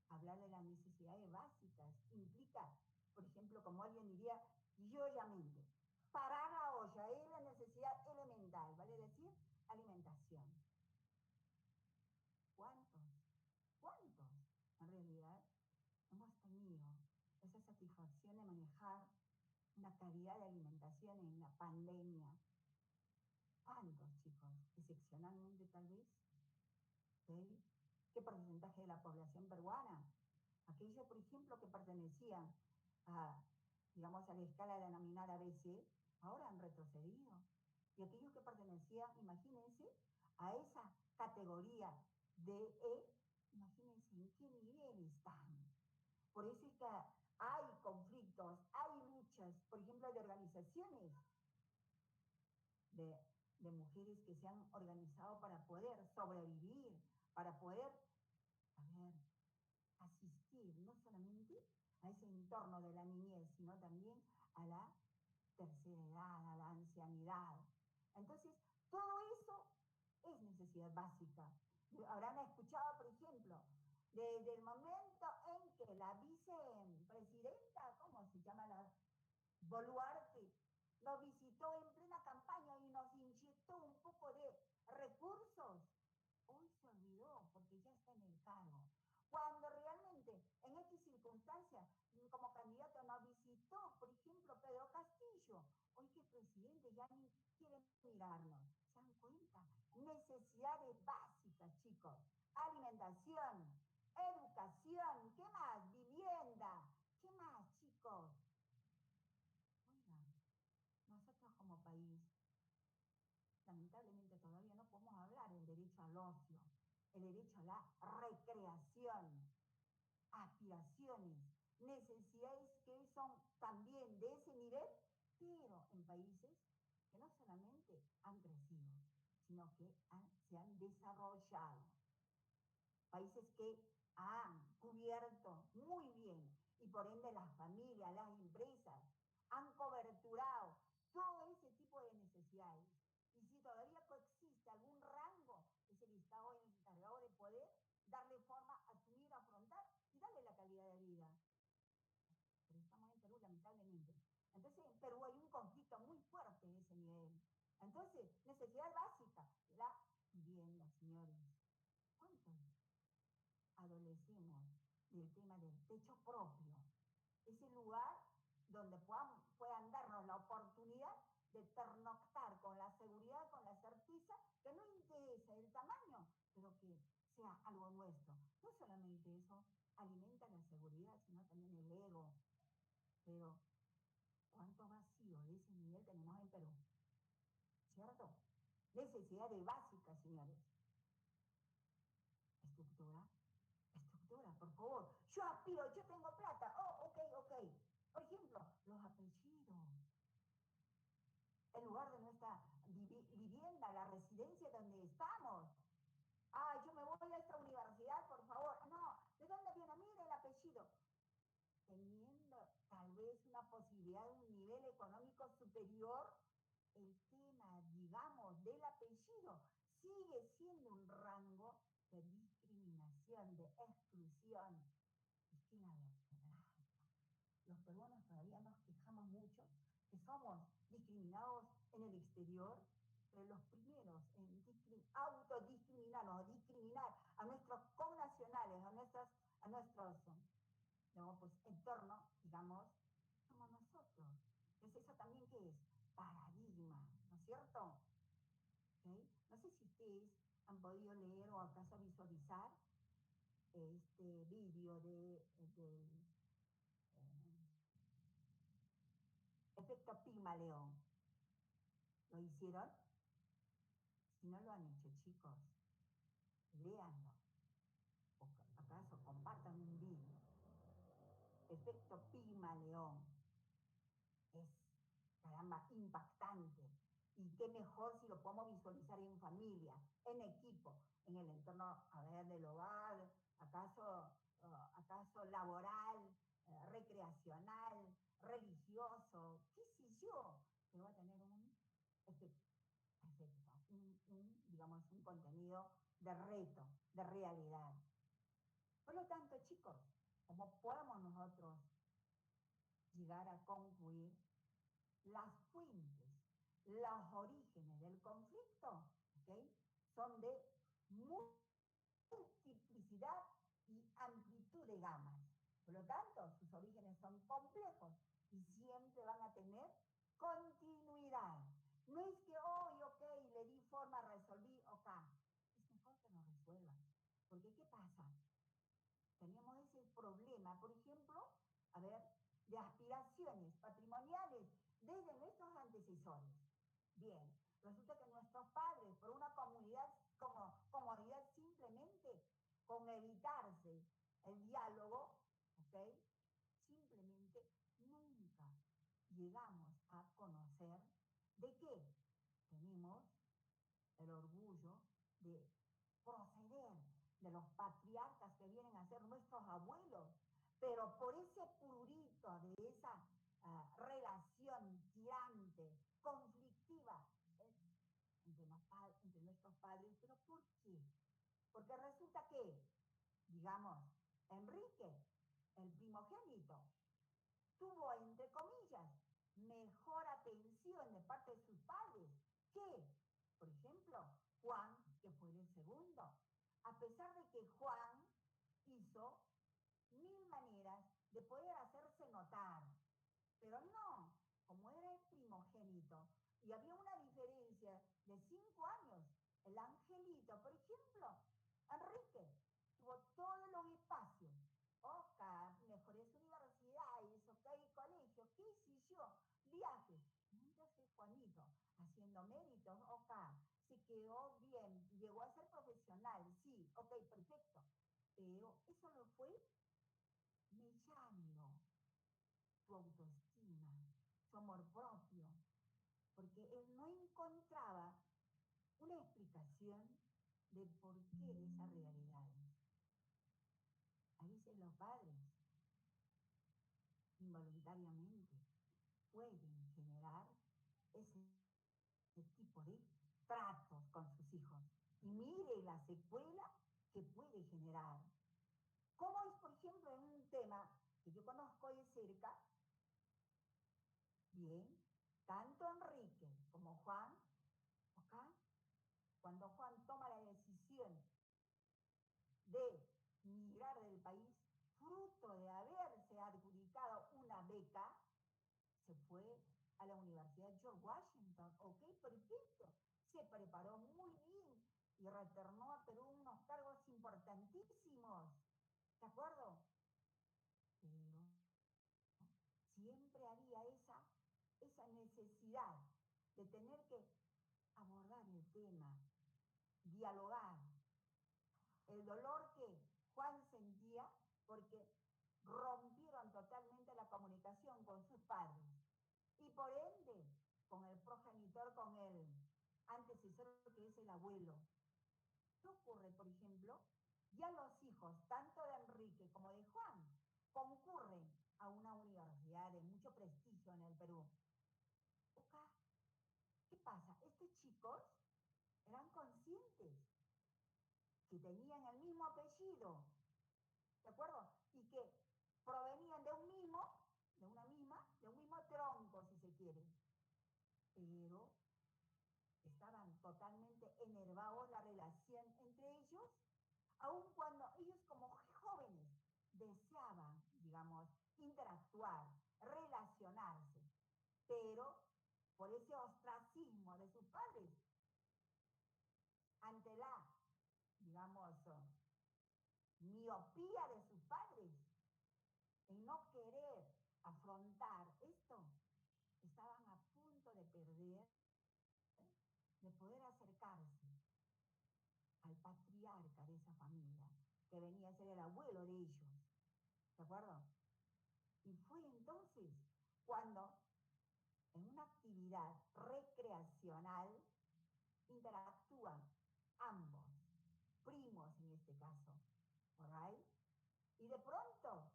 Hablar de las necesidades básicas implica, por ejemplo, como alguien diría, yoyamente, parar la olla es la necesidad elemental, ¿vale decir? Alimentación. ¿Cuántos? ¿Cuántos? En realidad, hemos tenido esa satisfacción de manejar una calidad de alimentación en la pandemia. ¿Cuántos, chicos? Excepcionalmente, tal vez. ¿Okay? ¿Qué porcentaje de la población peruana? Aquellos, por ejemplo, que pertenecían a, digamos, a la escala denominada BC, ahora han retrocedido. Y aquellos que pertenecían, imagínense, a esa categoría de E, imagínense en qué nivel están. Por eso es que hay conflictos, hay luchas, por ejemplo, de organizaciones de, de mujeres que se han organizado para poder sobrevivir, para poder, a ver, asistir no solamente a ese entorno de la niñez, sino también a la tercera edad, a la ancianidad. Entonces, todo eso es necesidad básica. Habrán escuchado, por ejemplo, desde el momento en que la vicepresidenta, ¿cómo se llama? La Boluarte, nos visitó en plena campaña y nos inyectó un poco de recursos. Hoy se olvidó porque ya está en el cargo. Cuando realmente en X circunstancias, como candidato nos visitó, por ejemplo, Pedro Castillo, hoy que es presidente ya ni quiere mirarnos. ¿Se dan cuenta? Necesidades básicas, chicos. Alimentación, educación, ¿qué más? Vivienda, ¿qué más, chicos? Oigan, nosotros como país, lamentablemente todavía no podemos hablar del derecho al ocio, el derecho a la recreación, aspiraciones, necesidades que son también de ese nivel, pero en países que no solamente han crecido, sino que se han desarrollado. Países que han cubierto muy bien y por ende las familias, las empresas han coberturado todo ese tipo de necesidades. Y si todavía coexiste algún rango, es el Estado encargado de poder darle forma, asumir, afrontar y darle la calidad de vida. Pero estamos en Perú, lamentablemente. Entonces, en Perú hay un conflicto muy fuerte en ese nivel. Entonces, necesidad básica, la vivienda, señores. ¿Cuántos adolecemos del tema del techo propio? Ese lugar donde puedan darnos la oportunidad de pernoctar con la seguridad, con la certeza, que no interesa el tamaño, pero que sea algo nuestro. No solamente eso alimenta la seguridad, sino también el ego. Pero, ¿cuánto vacío de ese nivel tenemos en Perú? ¿Cierto? Necesidades básicas, señores. Estructura, estructura, por favor. Yo aspiro, yo tengo plata. Oh, ok. Por ejemplo, los apellidos. El lugar de nuestra vivienda, la residencia donde estamos. Ah, yo me voy a esta universidad, por favor. No, ¿de dónde viene? Mire el apellido. Teniendo tal vez una posibilidad de un nivel económico superior, el tema, digamos, del apellido sigue siendo un rango de discriminación, de exclusión. Es que la verdad, los peruanos todavía nos quejamos mucho que somos discriminados en el exterior, pero los primeros en autodiscriminarnos, discriminar a nuestros connacionales, a nuestros no, pues, entorno, digamos, somos nosotros. Entonces, ¿eso también qué es? Paradigma, ¿no es cierto? ¿Okay? No sé si ustedes han podido leer o acaso visualizar este vídeo de efecto Pigmaleón. ¿Lo hicieron? Si no lo han hecho, chicos, léanlo. O acaso compartan un vídeo. Efecto Pigmaleón. Es, caramba, impactante. Y qué mejor si lo podemos visualizar en familia, en equipo, en el entorno, a ver, del hogar, acaso laboral, recreacional, religioso, qué sé yo, pero va a tener un efecto, digamos, un contenido de reto, de realidad. Por lo tanto, chicos, ¿cómo podemos nosotros llegar a concluir las fuentes, los orígenes del conflicto, ¿okay? Son de multiplicidad y amplitud de gamas. Por lo tanto, sus orígenes son complejos y siempre van a tener continuidad. No es que hoy, ok, le di forma, resolví, ok. Es mejor que lo resuelvan. Porque, ¿qué pasa? Teníamos ese problema, por ejemplo, a ver, de aspiraciones patrimoniales desde nuestros antecesores. Bien, resulta que nuestros padres, por una comodidad simplemente con evitarse el diálogo, ¿ok? ¿ok? Simplemente nunca llegamos a conocer de qué tenemos el orgullo de proceder de los patriarcas que vienen a ser nuestros abuelos, pero por ese prurito de esa relación tirante, conflictiva entre nuestros padres. ¿Pero por qué? Porque resulta que, digamos, Enrique, el primogénito, tuvo, entre comillas, mejor atención de parte de sus padres que, por ejemplo, Juan, que fue el segundo. A pesar de que Juan hizo mil maneras de poder hacerse notar, pero no, como era el primogénito, y había una diferencia de 5 años, el angelito, por ejemplo, Enrique, tuvo todos los espacios, Oscar, mejores universidades, ok, colegios, qué sé yo, viajes, mientras que Juanito, haciendo méritos, ok, se quedó bien, llegó a ser profesional, sí, ok, perfecto, pero eso lo fue mellando su autoestima, su amor propio, porque él no encontraba una explicación de por qué de esas realidades. A veces los padres, involuntariamente, pueden generar ese tipo de tratos con sus hijos. Y mire la secuela que puede generar. Como es, por ejemplo, en un tema que yo conozco de cerca, bien, tanto Enrique como Juan, acá, cuando Juan toma la decisión de migrar del país, fruto de haberse adjudicado una beca, se fue a la Universidad George Washington. Ok, perfecto. Se preparó muy bien y retornó a Perú unos cargos importantísimos. ¿De acuerdo? Pero siempre había esa necesidad de tener que abordar el tema, dialogar. El dolor que Juan sentía porque rompieron totalmente la comunicación con sus padres y por ende con el progenitor, con el antecesor que es el abuelo. ¿Qué ocurre, por ejemplo? Ya los hijos, tanto de Enrique como de Juan, concurren a una universidad de mucho prestigio en el Perú. ¿Qué pasa? Estos chicos eran conscientes que tenían el mismo apellido, ¿de acuerdo? Y que provenían de un mismo tronco, si se quiere. Pero estaban totalmente enervados la relación entre ellos, aun cuando ellos como jóvenes deseaban, digamos, interactuar, relacionarse, pero por ese ostracismo de sus padres, ante la, digamos, miopía de sus padres, en no querer afrontar esto, estaban a punto de perder, de poder acercarse al patriarca de esa familia, que venía a ser el abuelo de ellos. ¿De acuerdo? Y fue entonces cuando, en una actividad recreacional, interactúan ambos, primos en este caso, ¿right? Y de pronto,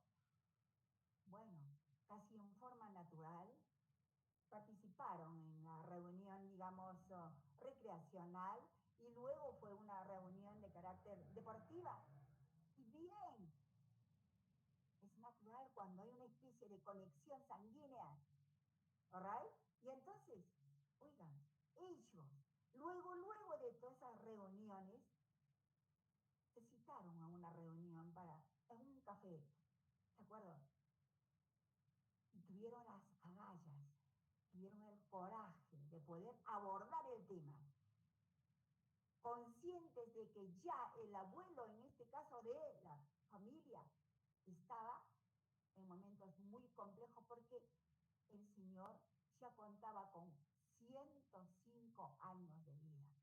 bueno, casi en forma natural, participaron en la reunión, digamos, recreacional y luego fue una reunión de carácter deportiva. Y bien, es natural cuando hay una especie de conexión sanguínea, ¿alright? Y entonces, oigan, ellos, luego de todas esas reuniones, se citaron a una reunión en un café, ¿de acuerdo? Y tuvieron las agallas, tuvieron el coraje de poder abordar el tema, conscientes de que ya el abuelo, en este caso de la familia, estaba en momentos muy complejos porque el señor ya contaba con 105 años de vida.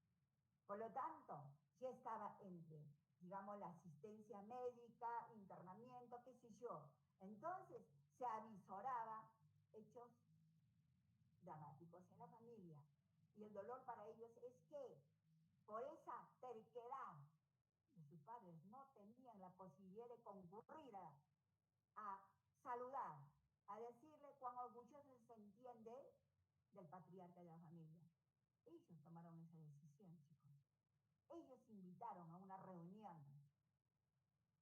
Por lo tanto, ya estaba entre, digamos, la asistencia médica, internamiento, qué sé yo, Entonces se avisoraba hechos dramáticos en la familia. Y el dolor para ellos es que por esa terquedad de sus padres no tenían la posibilidad de concurrir a saludar, a decirle cuán orgullosos se sentían de él, del patriarca de la familia. Ellos tomaron esa decisión, chicos. Ellos invitaron a una reunión.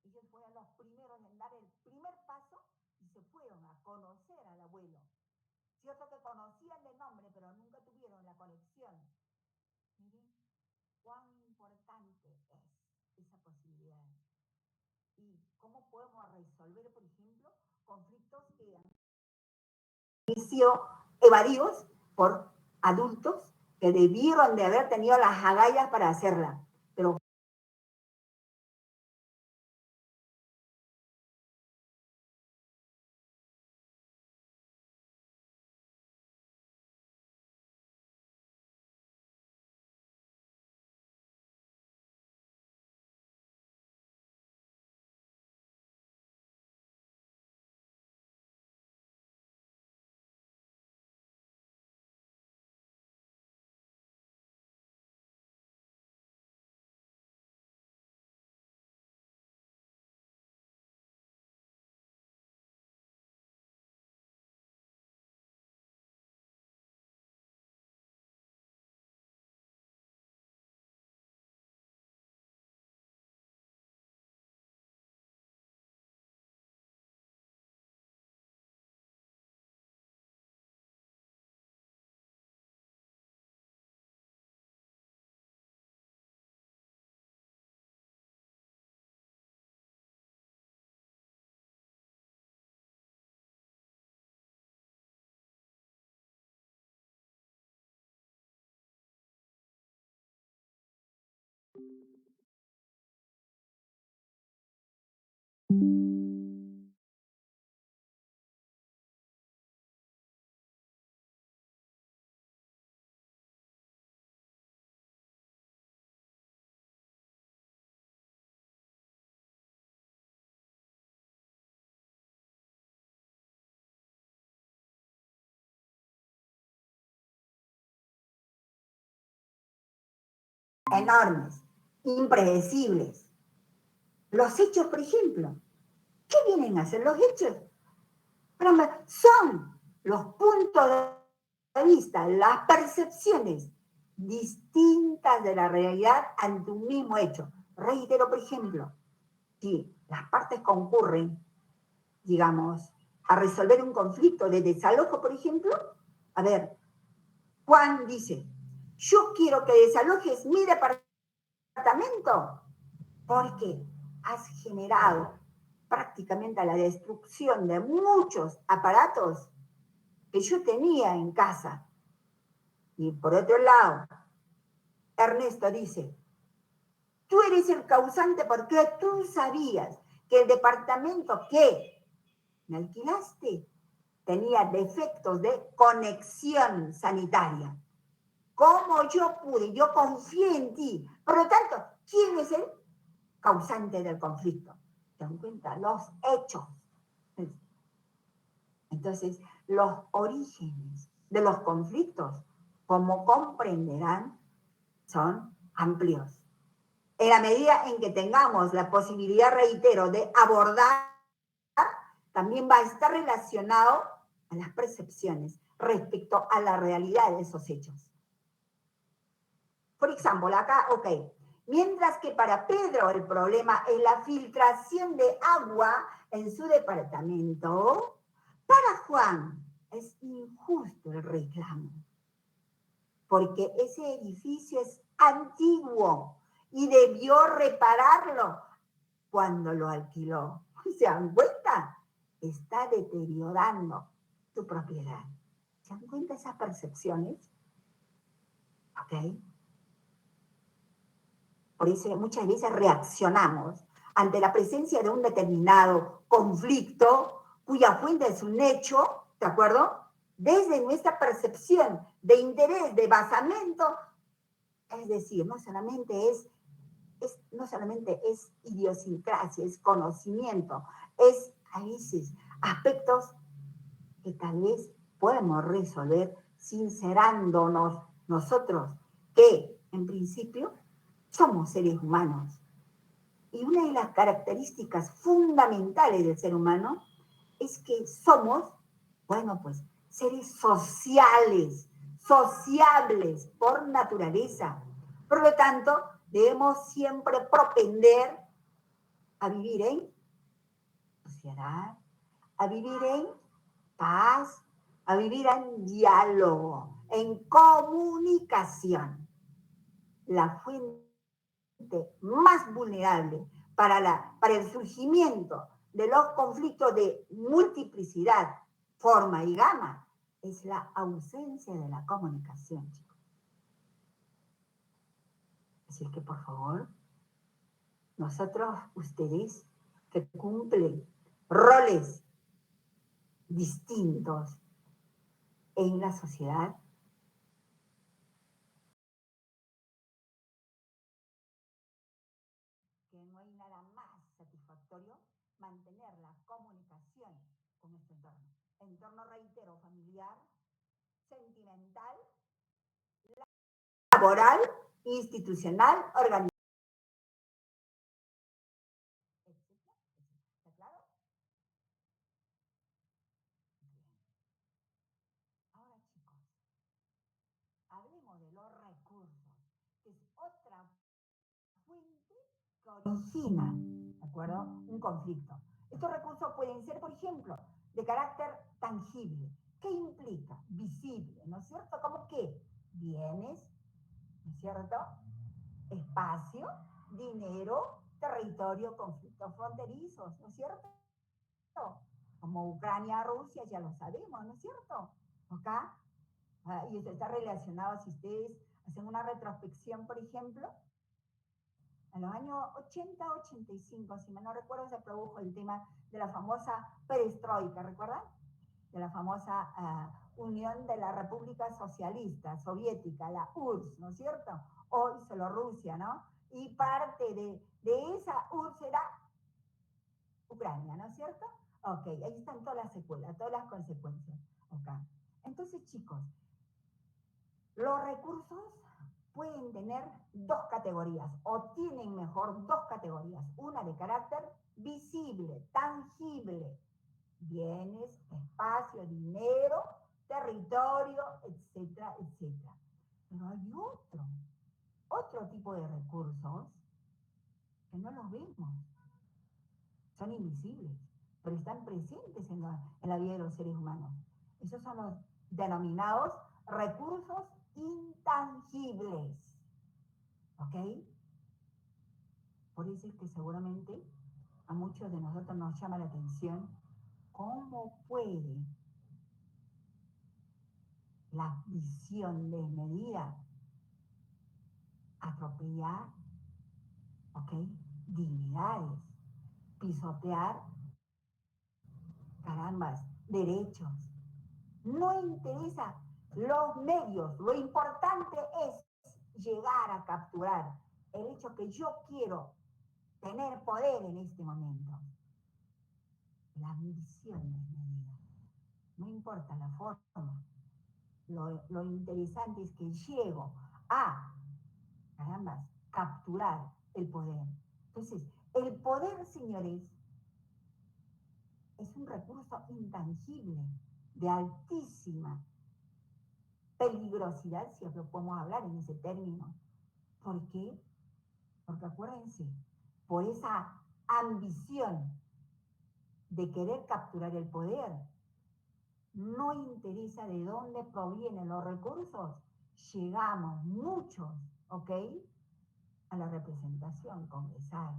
Ellos fueron los primeros en dar el primer paso y se fueron a conocer al abuelo. Cierto que conocían de nombre, pero nunca tuvieron la conexión. Miren cuán importante es esa posibilidad. Y cómo podemos resolver, por ejemplo, conflictos que han sido evadidos por adultos que debieron de haber tenido las agallas para hacerla. Pero enormes, impredecibles. Los hechos, por ejemplo, ¿qué vienen a hacer los hechos? Pero son los puntos de vista, las percepciones distintas de la realidad ante un mismo hecho. Reitero, por ejemplo, si las partes concurren, digamos, a resolver un conflicto de desalojo, por ejemplo, a ver, Juan dice, yo quiero que desalojes mi departamento porque has generado prácticamente la destrucción de muchos aparatos que yo tenía en casa. Y por otro lado, Ernesto dice, tú eres el causante porque tú sabías que el departamento que me alquilaste tenía defectos de conexión sanitaria. ¿Cómo yo pude? Yo confié en ti. Por lo tanto, ¿quién es el causante del conflicto? ¿Se dan cuenta? Los hechos. Entonces, los orígenes de los conflictos, como comprenderán, son amplios. En la medida en que tengamos la posibilidad, reitero, de abordar, también va a estar relacionado a las percepciones respecto a la realidad de esos hechos. Por ejemplo, acá, ok, mientras que para Pedro el problema es la filtración de agua en su departamento, para Juan es injusto el reclamo, porque ese edificio es antiguo y debió repararlo cuando lo alquiló. ¿Se dan cuenta? Está deteriorando tu propiedad. ¿Se dan cuenta esas percepciones? ¿Ok? Por eso muchas veces reaccionamos ante la presencia de un determinado conflicto cuya fuente es un hecho, ¿de acuerdo? Desde nuestra percepción de interés, de basamento, es decir, no solamente es idiosincrasia, es conocimiento, es a veces aspectos que tal vez podemos resolver sincerándonos nosotros, que en principio somos seres humanos. Y una de las características fundamentales del ser humano es que somos, bueno, pues seres sociales, sociables por naturaleza. Por lo tanto, debemos siempre propender a vivir en sociedad, a vivir en paz, a vivir en diálogo, en comunicación. La fuente más vulnerable para el surgimiento de los conflictos de multiplicidad, forma y gama es la ausencia de la comunicación, chicos. Así que, por favor, nosotros, ustedes, que cumplen roles distintos en la sociedad, que no hay nada más satisfactorio mantener la comunicación con nuestro entorno. Entorno, reitero, familiar, sentimental, laboral, institucional, organizacional. ¿Está claro? Bien. Ahora, chicos, hablemos de los recursos, que es otra fuente que origina, ¿de acuerdo?, un conflicto. Estos recursos pueden ser, por ejemplo, de carácter tangible. ¿Qué implica? Visible, ¿no es cierto? ¿Cómo qué? Bienes, ¿no es cierto? Espacio, dinero, territorio, conflictos fronterizos, ¿no es cierto? Como Ucrania, Rusia, ya lo sabemos, ¿no es cierto? Acá, y esto está relacionado, si ustedes hacen una retrospección, por ejemplo, en los años 80-85, si mal no recuerdo, se produjo el tema de la famosa perestroika, ¿recuerdan? De la famosa Unión de la República Socialista Soviética, la URSS, ¿no es cierto? Hoy solo Rusia, ¿no? Y parte de esa URSS era Ucrania, ¿no es cierto? Ok, ahí están todas las secuelas, todas las consecuencias. Okay. Entonces, chicos, los recursos pueden tener dos categorías, o tienen mejor dos categorías. Una de carácter visible, tangible, bienes, espacio, dinero, territorio, etcétera, etcétera. Pero hay otro tipo de recursos que no los vemos, son invisibles, pero están presentes en la vida de los seres humanos. Esos son los denominados recursos intangibles. ¿Ok? Por eso es que seguramente a muchos de nosotros nos llama la atención cómo puede la visión desmedida atropellar, ¿ok?, dignidades, pisotear, carambas, derechos. No interesa los medios, lo importante es llegar a capturar el hecho que yo quiero tener poder en este momento. La ambición desmedida. No importa la forma. Lo interesante es que llego a, carambas, capturar el poder. Entonces, el poder, señores, es un recurso intangible, de altísima peligrosidad, si lo podemos hablar en ese término. ¿Por qué? Porque acuérdense, por esa ambición de querer capturar el poder, no interesa de dónde provienen los recursos, llegamos muchos, ¿ok?, a la representación congresal,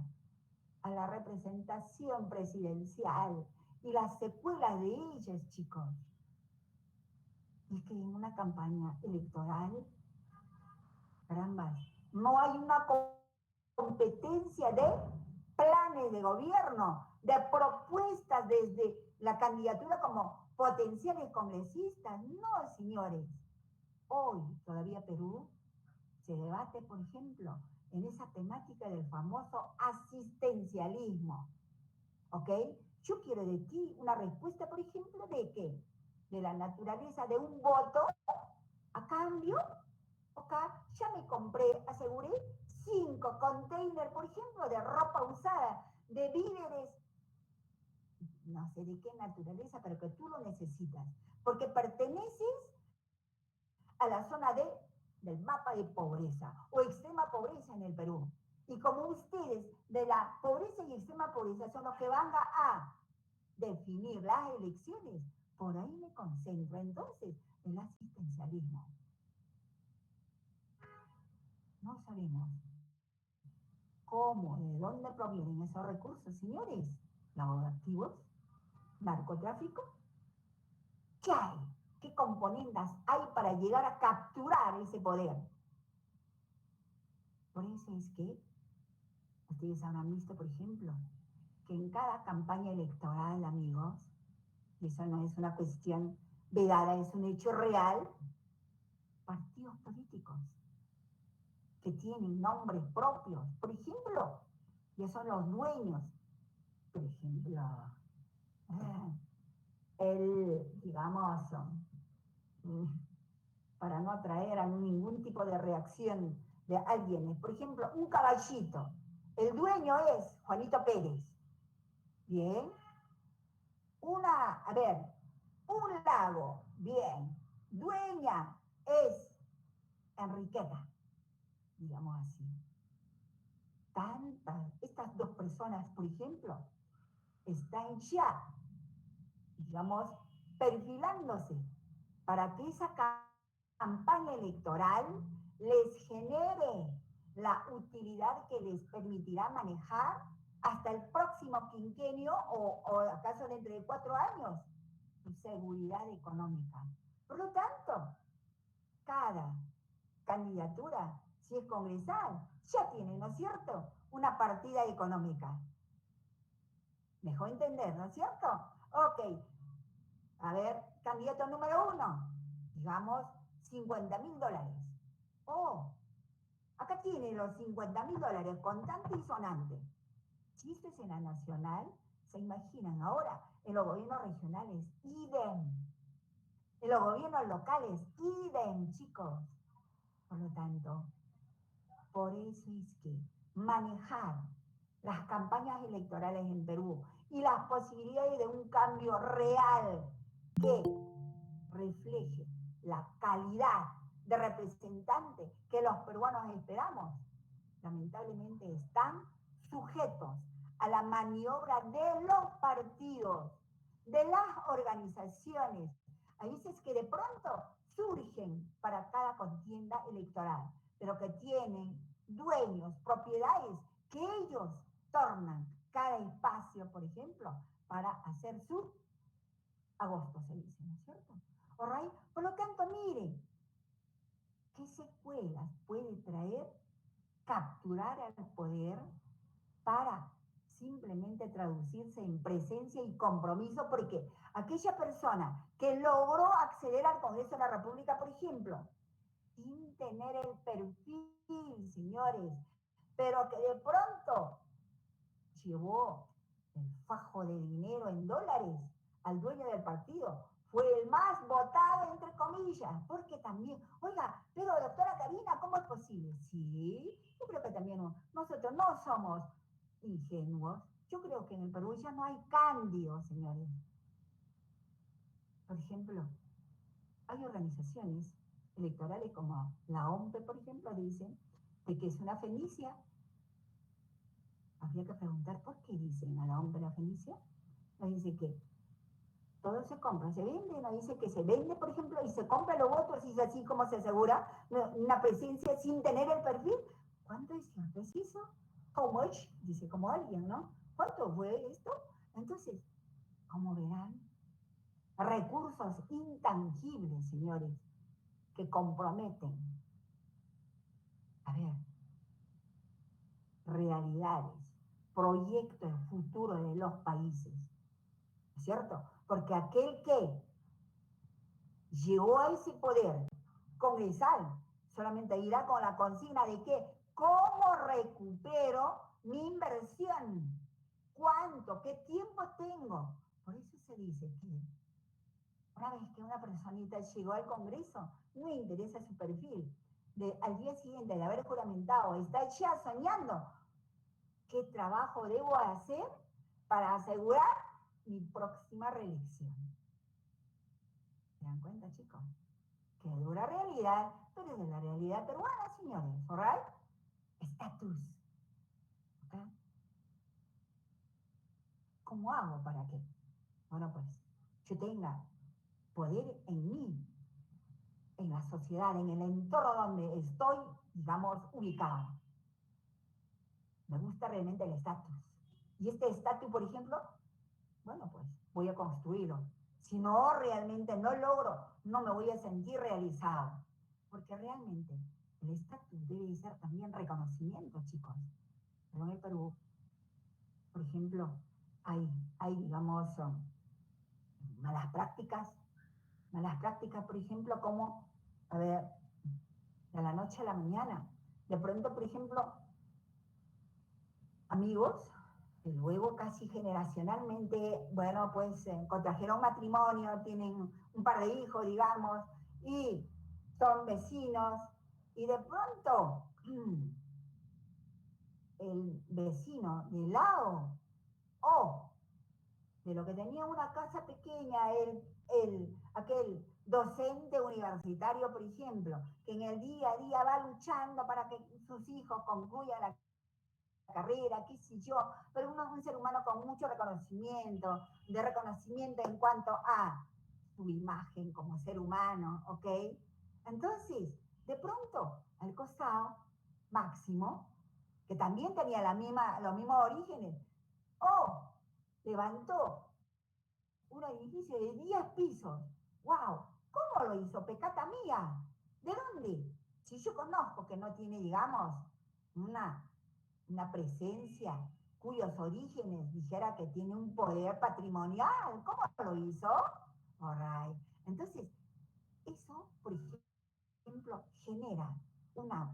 a la representación presidencial y las secuelas de ellas, chicos. Es que en una campaña electoral, caramba, no hay una competencia de planes de gobierno, de propuestas desde la candidatura como potenciales congresistas. No, señores. Hoy todavía Perú se debate, por ejemplo, en esa temática del famoso asistencialismo, ¿ok?, Yo quiero de ti una respuesta, por ejemplo, ¿de qué? De la naturaleza de un voto a cambio. Acá ya me compré, aseguré 5 containers, por ejemplo, de ropa usada, de víveres, no sé de qué naturaleza, pero que tú lo necesitas, porque perteneces a la zona del mapa de pobreza o extrema pobreza en el Perú. Y como ustedes de la pobreza y extrema pobreza son los que van a definir las elecciones, por ahí me concentro entonces en el asistencialismo. No sabemos cómo, de dónde provienen esos recursos, señores. Lavado de activos, narcotráfico. ¿Qué hay? ¿Qué componentes hay para llegar a capturar ese poder? Por eso es que ustedes habrán visto, por ejemplo, que en cada campaña electoral, amigos, y eso no es una cuestión vedada, es un hecho real, partidos políticos que tienen nombres propios, por ejemplo, ya son los dueños, por ejemplo, digamos, para no atraer a ningún tipo de reacción de alguien, por ejemplo, un caballito, el dueño es Juanito Pérez, bien, un lago, bien, dueña es Enriqueta, digamos así. Estas dos personas, por ejemplo, están ya, digamos, perfilándose para que esa campaña electoral les genere la utilidad que les permitirá manejar hasta el próximo quinquenio o acaso dentro de 4 años su seguridad económica. Por lo tanto, cada candidatura, si es congresal, ya tiene, ¿no es cierto?, una partida económica. Mejor entender, ¿no es cierto? Ok, a ver, candidato número 1, digamos, $50.000. Oh, acá tiene los $50.000, contante y sonante. Si esto es en la nacional, se imaginan ahora en los gobiernos regionales, idem. En los gobiernos locales, idem, chicos. Por lo tanto, por eso es que manejar las campañas electorales en Perú y las posibilidades de un cambio real que refleje la calidad de representante que los peruanos esperamos, lamentablemente están sujetos a la maniobra de los partidos, de las organizaciones. Hay veces que de pronto surgen para cada contienda electoral, pero que tienen dueños, propiedades, que ellos tornan cada espacio, por ejemplo, para hacer su agosto, se dice, ¿no es cierto? Por lo tanto, miren, ¿qué secuelas puede traer capturar al poder para simplemente traducirse en presencia y compromiso? Porque aquella persona que logró acceder al Congreso de la República, por ejemplo, sin tener el perfil, señores, pero que de pronto llevó el fajo de dinero en dólares al dueño del partido, fue el más votado, entre comillas, porque también, oiga, pero doctora Karina, ¿cómo es posible? Sí, yo creo que también nosotros no somos ingenuos. Yo creo que en el Perú ya no hay cambio, señores. Por ejemplo, hay organizaciones electorales como la OMPE, por ejemplo, dicen de que es una fenicia. Habría que preguntar por qué dicen a la OMPE la fenicia. Nos dice que todo se compra, se vende, no dice que se vende, por ejemplo, y se compra los votos, y es así como se asegura una presencia sin tener el perfil. ¿Cuánto es preciso? How much? Dice como alguien, ¿no? ¿Cuánto fue esto? Entonces, como verán, recursos intangibles, señores, que comprometen, a ver, realidades, proyectos de futuro de los países, ¿cierto? Porque aquel que llegó a ese poder congresal solamente irá con la consigna de que, ¿cómo recupero mi inversión? ¿Cuánto? ¿Qué tiempo tengo? Por eso se dice que una vez que una personita llegó al Congreso, no le interesa su perfil. Al día siguiente de haber juramentado, está ya soñando qué trabajo debo hacer para asegurar mi próxima reelección. ¿Se dan cuenta, chicos? Qué dura realidad, pero es de la realidad peruana, señores, ¿alright? Estatus. ¿Okay? ¿Cómo hago para qué? Bueno, pues, yo tenga poder en mí, en la sociedad, en el entorno donde estoy, digamos, ubicado. Me gusta realmente el estatus. Y este estatus, por ejemplo, bueno, pues voy a construirlo. Si no, realmente no logro, no me voy a sentir realizado. Porque realmente el estatus debe ser también reconocimiento, chicos. Pero en el Perú, por ejemplo, hay digamos, malas prácticas. Malas prácticas, por ejemplo, como, a ver, de la noche a la mañana. De pronto, por ejemplo, amigos, que luego casi generacionalmente, bueno, pues contrajeron matrimonio, tienen un par de hijos, digamos, y son vecinos, y de pronto el vecino de lado, o de lo que tenía una casa pequeña, aquel docente universitario, por ejemplo, que en el día a día va luchando para que sus hijos concluyan la carrera, qué sé yo, pero uno es un ser humano con mucho reconocimiento, de reconocimiento en cuanto a su imagen como ser humano, ¿ok? Entonces, de pronto, al costado, Máximo, que también tenía los mismos orígenes, levantó un edificio de 10 pisos. ¡Wow! ¿Cómo lo hizo? Pecata mía. ¿De dónde? Si yo conozco que no tiene, digamos, una presencia cuyos orígenes dijera que tiene un poder patrimonial. ¿Cómo lo hizo? All right. Entonces, eso, por ejemplo, genera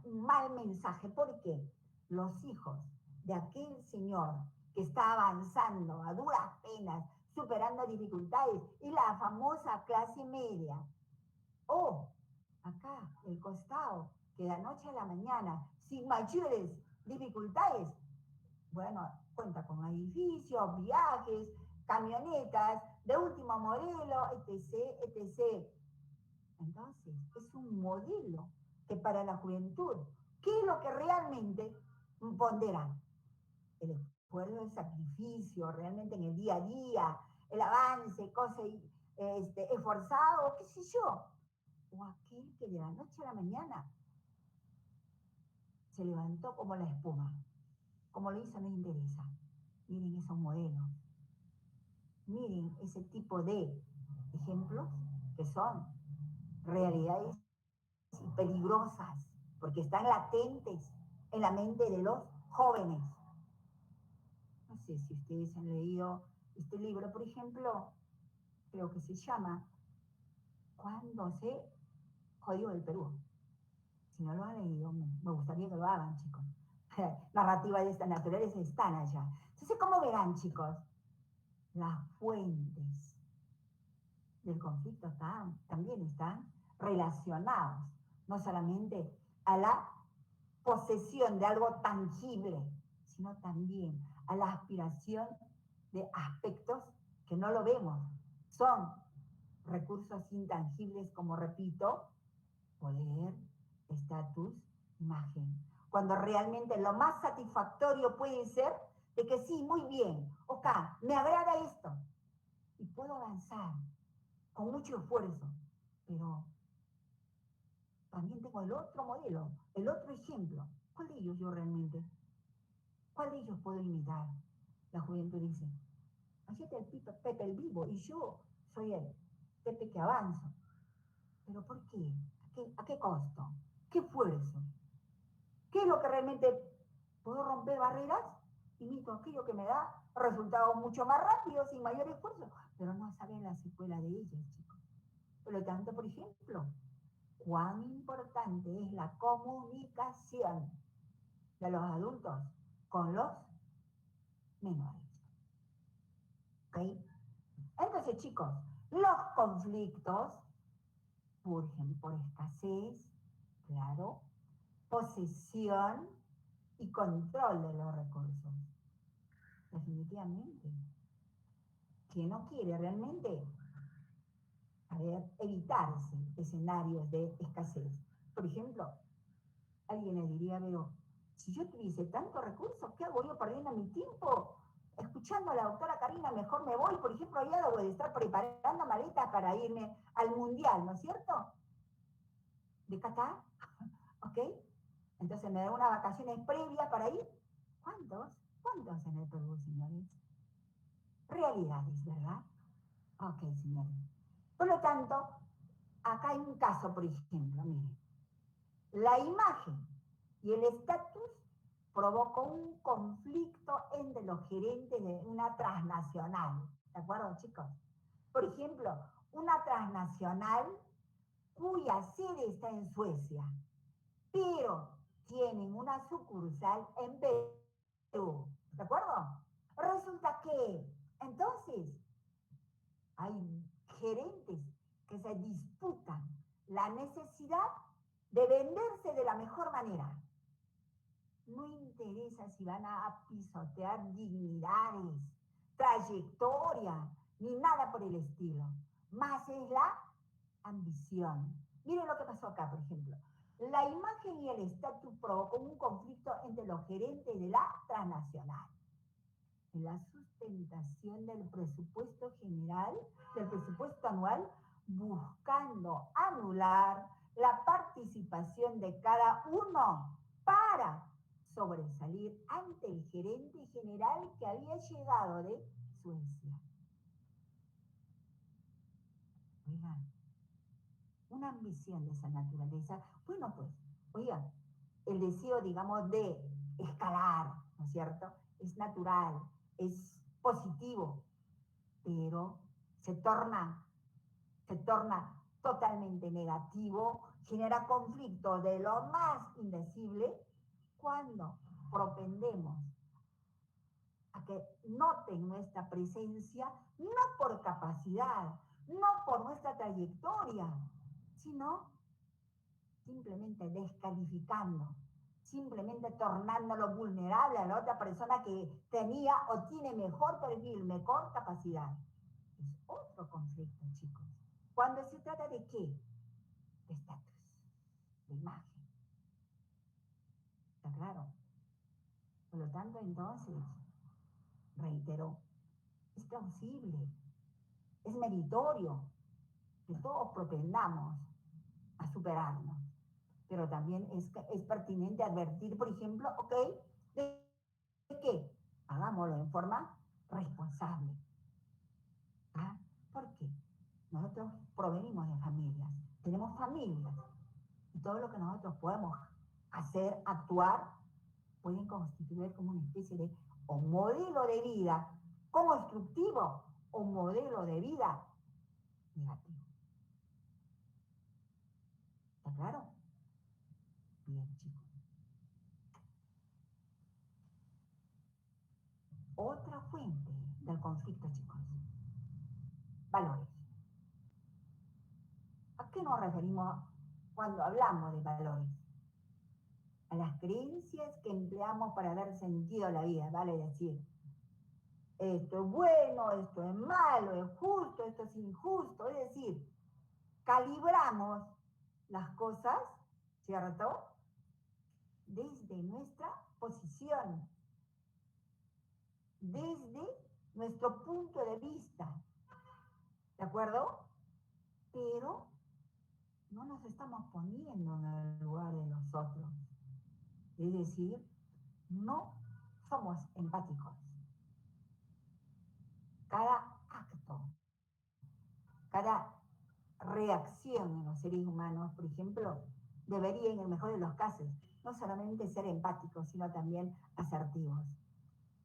un mal mensaje. ¿Por qué? Los hijos de aquel señor que está avanzando a duras penas, superando dificultades, y la famosa clase media, o acá, el costado, que de la noche a la mañana, sin mayores dificultades, bueno, cuenta con edificios, viajes, camionetas de último modelo, etc., etc. Entonces, es un modelo que para la juventud, ¿qué es lo que realmente pondera? El esfuerzo, el sacrificio, realmente en el día a día, el avance, cosas esforzado, qué sé yo. O aquel que de la noche a la mañana se levantó como la espuma. Como lo hizo, no interesa. Miren esos modelos. Miren ese tipo de ejemplos que son realidades peligrosas, porque están latentes en la mente de los jóvenes. No sé si ustedes han leído este libro, por ejemplo, creo que se llama ¿Cuándo se jodió el Perú? Si no lo han leído, me gustaría que lo hagan, chicos. Narrativa de esta naturaleza están allá. Entonces, ¿cómo verán, chicos? Las fuentes del conflicto también están relacionados, no solamente a la posesión de algo tangible, sino también a la aspiración de aspectos que no lo vemos. Son recursos intangibles, como repito, poder, estatus, imagen. Cuando realmente lo más satisfactorio puede ser de que sí, muy bien, ok, me agrada esto y puedo avanzar con mucho esfuerzo, pero también tengo el otro modelo, el otro ejemplo. ¿Cuál de ellos yo realmente? ¿Cuál de ellos puedo imitar? La juventud dice, hacete el Pepe el vivo y yo soy el Pepe que avanzo. ¿Pero por qué? ¿A qué costo? ¿Qué esfuerzo? ¿Qué es lo que realmente puedo romper barreras? Imito aquello que me da resultados mucho más rápidos y mayor esfuerzo, pero no saben la secuela de ellas, chicos. Por lo tanto, por ejemplo, cuán importante es la comunicación de los adultos con los menores. ¿Ok? Entonces, chicos, los conflictos surgen por escasez, claro, posesión y control de los recursos. Definitivamente. ¿Quién no quiere realmente evitarse escenarios de escasez? Por ejemplo, alguien le diría, pero si yo tuviese tantos recursos, ¿qué hago yo perdiendo mi tiempo? Escuchando a la doctora Karina, mejor me voy, por ejemplo, allá debo de estar preparando maletas para irme al mundial, ¿no es cierto? De Qatar, ¿ok? Entonces me da unas vacaciones previas para ir. ¿Cuántos? ¿Cuántos en el Perú, señores? Realidades, ¿verdad? Ok, señores. Por lo tanto, acá hay un caso, por ejemplo, miren. La imagen y el estatus provocó un conflicto entre los gerentes de una transnacional. ¿De acuerdo, chicos? Por ejemplo, una transnacional cuya sede está en Suecia, pero tienen una sucursal en Perú. ¿De acuerdo? Resulta que, entonces, hay gerentes que se disputan la necesidad de venderse de la mejor manera. No interesa si van a pisotear dignidades, trayectoria, ni nada por el estilo. Más es la ambición. Miren lo que pasó acá, por ejemplo. La imagen y el estatus provocó un conflicto entre los gerentes de la transnacional. En la sustentación del presupuesto general, del presupuesto anual, buscando anular la participación de cada uno para sobresalir ante el gerente general que había llegado de Suecia. Oigan, una ambición de esa naturaleza. Bueno, pues, oigan, el deseo, digamos, de escalar, ¿no es cierto? Es natural, es positivo, pero se torna totalmente negativo, genera conflicto de lo más indecible cuando propendemos a que noten nuestra presencia, no por capacidad, no por nuestra trayectoria, sino simplemente descalificando, simplemente tornándolo vulnerable a la otra persona que tenía o tiene mejor perfil, mejor capacidad. Es otro conflicto, chicos. Cuando se trata de qué? De estatus, de imagen. ¿Está claro? Por lo tanto, entonces, reitero, es plausible, es meritorio que todos propendamos a superarnos. Pero también es pertinente advertir, por ejemplo, ok, ¿de qué? Hagámoslo en forma responsable. ¿Ah? ¿Por qué? Nosotros provenimos de familias, tenemos familias, y todo lo que nosotros podemos hacer, actuar, pueden constituir como una especie de o modelo de vida constructivo o modelo de vida negativo. ¿Está claro? Bien, chicos. Otra fuente del conflicto, chicos. Valores. ¿A qué nos referimos cuando hablamos de valores? A las creencias que empleamos para dar sentido a la vida, vale decir, esto es bueno, esto es malo, es justo, esto es injusto, es decir, calibramos las cosas, ¿cierto? Desde nuestra posición, desde nuestro punto de vista, ¿de acuerdo? Pero no nos estamos poniendo en el lugar de los otros. Es decir, no somos empáticos. Cada acto, cada reacción en los seres humanos, por ejemplo, debería, en el mejor de los casos, no solamente ser empáticos, sino también asertivos.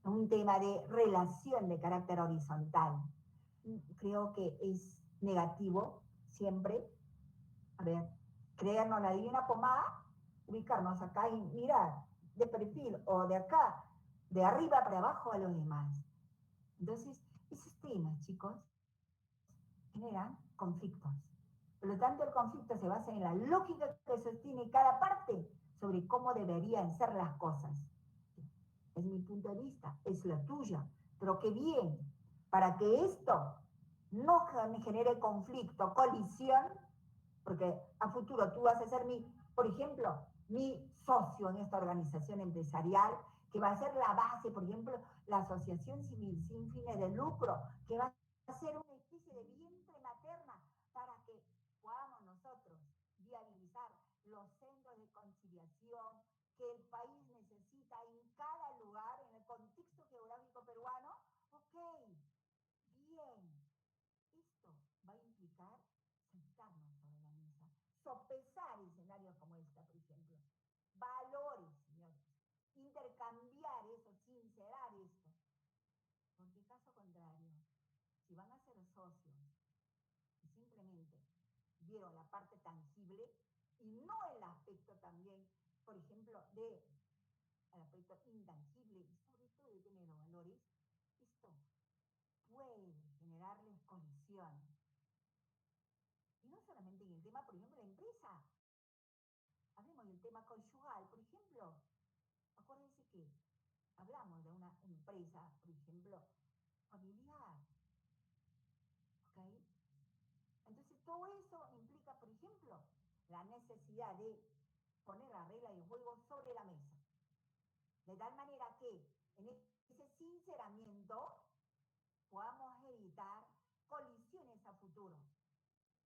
Un tema de relación de carácter horizontal. Creo que es negativo siempre, creernos la divina pomada, ubicarnos acá y mirar de perfil o de acá, de arriba para abajo a los demás. Entonces, Esos temas, chicos, generan conflictos. Por lo tanto, el conflicto se basa en la lógica que sostiene cada parte sobre cómo deberían ser las cosas. Es mi punto de vista, es la tuya. Pero qué bien, para que esto no genere conflicto, colisión, porque a futuro tú vas a ser por ejemplo, mi socio en esta organización empresarial, que va a ser la base, por ejemplo, la asociación civil sin fines de lucro, que va a ser una especie de vientre materna para que podamos nosotros viabilizar los centros de conciliación que el país necesita en cada lugar, en el contexto geográfico peruano. Ok, bien, esto va a implicar sentarnos sobre la mesa, sopesar escenarios como esta, por ejemplo. Valores, señores. Intercambiar eso, sincerar esto. Porque caso contrario, si van a ser socios y simplemente vieron la parte tangible y no el aspecto también, por ejemplo, el aspecto intangible y sobre todo de tener los valores, esto puede generarles colisión. Y no solamente en el tema, por ejemplo, la empresa. Hablemos del tema conyugal, por ejemplo. Acuérdense que hablamos de una empresa, por ejemplo, familiar. ¿Ok? Entonces, todo eso implica, por ejemplo, la necesidad de poner la regla del juego sobre la mesa. De tal manera que en ese sinceramiento podamos evitar colisiones a futuro.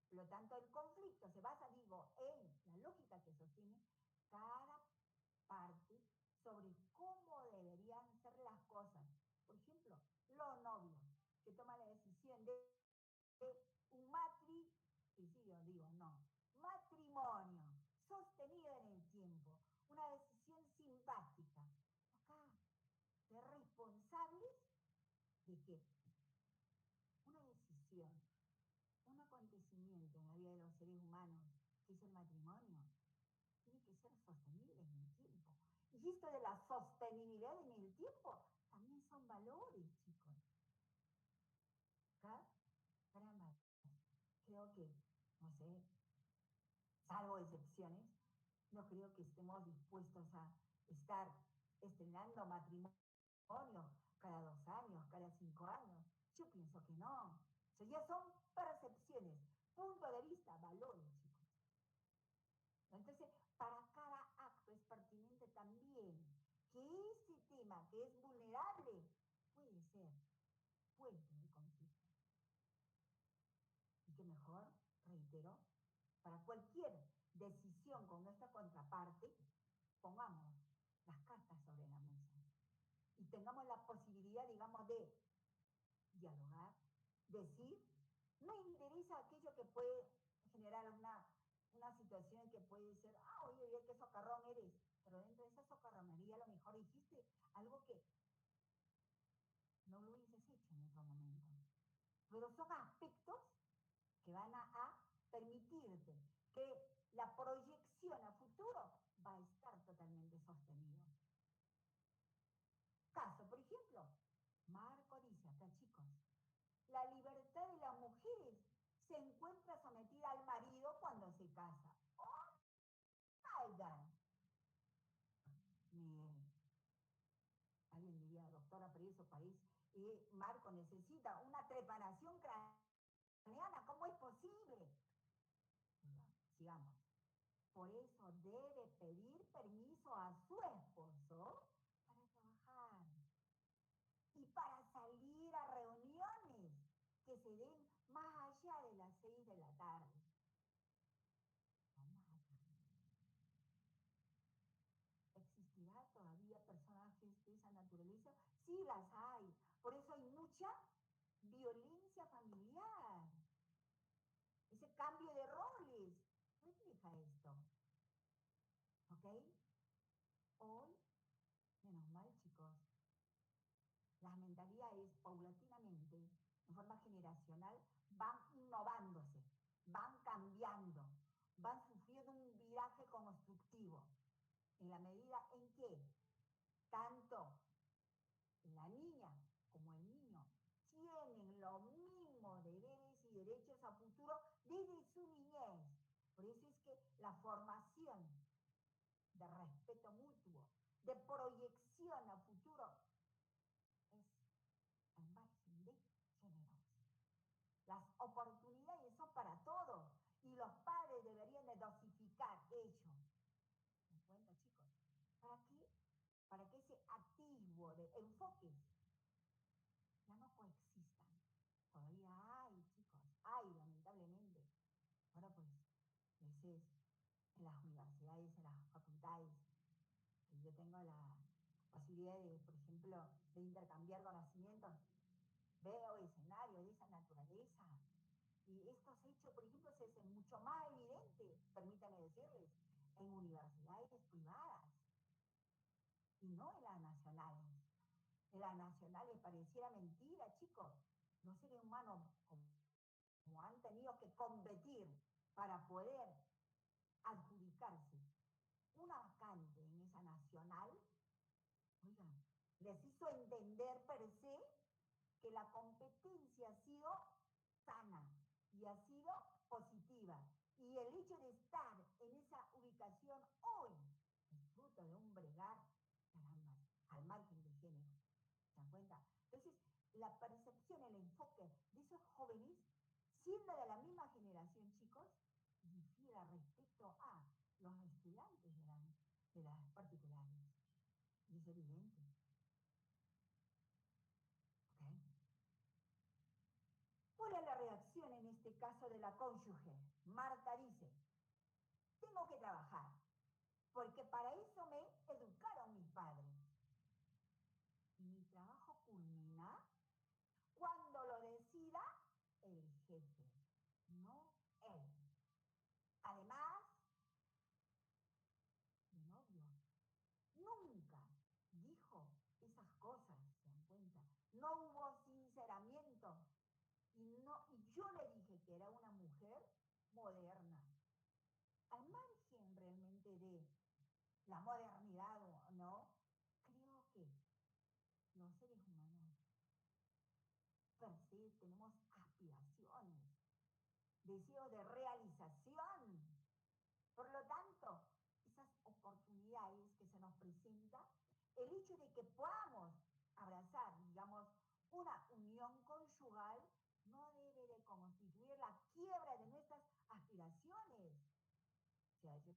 Por lo tanto, el conflicto se basa, digo, en la lógica que sostiene cada parte sobre cómo deberían ser las cosas. Por ejemplo, los novios que toman la decisión de un matrimonio sostenido en el tiempo, una decisión simpática. Acá, ser responsables de que una decisión, un acontecimiento en la vida de los seres humanos, que es el matrimonio, tiene que ser sostenible en el tiempo. Y esto de la sostenibilidad en el tiempo también son valores, chicos. ¿Acá? Caramba, creo que, no sé, salvo excepciones, no creo que estemos dispuestos a estar estrenando matrimonio cada 2 años, cada 5 años. Yo pienso que no. O sea, ya son percepciones, punto de vista, valores, chicos. Entonces, para cada acto es pertinente también que ese tema que es vulnerable puede ser fuente de conflicto. Y que mejor, reitero, para cualquier decisión con nuestra contraparte, pongamos las cartas sobre la mesa y tengamos la posibilidad, digamos, de dialogar, decir, me interesa aquello que puede generar una situación que puede ser, oye, qué socarrón eres, pero dentro de esa socarronería a lo mejor dijiste algo que no lo hubieses hecho en otro momento. Pero son aspectos que van a permitirte que la proyección a futuro va a estar totalmente sostenida. Caso, por ejemplo, Marco dice acá, chicos, la libertad de las mujeres se encuentra sometida al marido cuando se casa. ¡Oh, my God! Alguien diría, doctora, pero eso país, Marco necesita una trepanación craneana, ¿cómo es posible? Sigamos. Por eso debe pedir permiso a su esposo para trabajar y para salir a reuniones que se den más allá de las 6 de la tarde. ¿Existirá todavía personajes de esa naturaleza? Sí las hay. Por eso hay mucha violencia familiar. Ese cambio de roles refleja esto. ¿Ok? Hoy, menos mal, chicos, las mentalidades paulatinamente, en forma generacional, van innovándose, van cambiando, van sufriendo un viraje constructivo, en la medida en que tanto la niña como el niño tienen los mismos deberes y derechos a futuro desde su niñez. Por eso es que la formación de respeto mutuo, de proyección a futuro, es al margen de géneros. Las oportunidades son para todos y los padres deberían de dosificar ello. ¿Se dan cuenta, chicos? ¿Para qué? Para que ese atisbo de enfoques ya no coexistan. Todavía hay, chicos, hay, lamentablemente. Ahora pues, a veces en las universidades, en las facultades, pues yo tengo la posibilidad de, por ejemplo, de intercambiar conocimientos, veo escenarios de esa naturaleza. Y estos hechos, por ejemplo, se hacen mucho más evidentes, permítanme decirles, en universidades privadas y no en las nacionales. En las nacionales pareciera mentira, chicos. Los seres humanos, como han tenido que competir para poder adjudicarse una vacante en esa nacional, oigan, les hizo entender per se que la competencia ha sido sana y ha sido positiva. Y el hecho de estar en esa ubicación hoy es fruto de un bregar, carambas, al margen de género. ¿Se dan cuenta? Entonces, la percepción, el enfoque de esos jóvenes, siendo de la misma generación, chicos, difiere respecto a los estudiantes de las particulares. Y es evidente. ¿Ok? ¿Cuál es la reacción en este caso de la cónyuge? Marta dice, tengo que trabajar, porque para eso me educaron mis padres. Y mi trabajo culmina cuando lo decida el jefe, no él. Además, de novio, nunca dijo esas cosas, ¿se dan cuenta? No hubo sinceramiento. Y yo le dije que era una mujer moderna. Al margen realmente de la modernidad o no, creo que los seres humanos per se tenemos aspiraciones, deseos de realización. Por lo tanto, esas oportunidades que se nos presentan, el hecho de que podamos abrazar, digamos, una unión conyugal, no debe de constituir la quiebra de nuestras aspiraciones. O sea, yo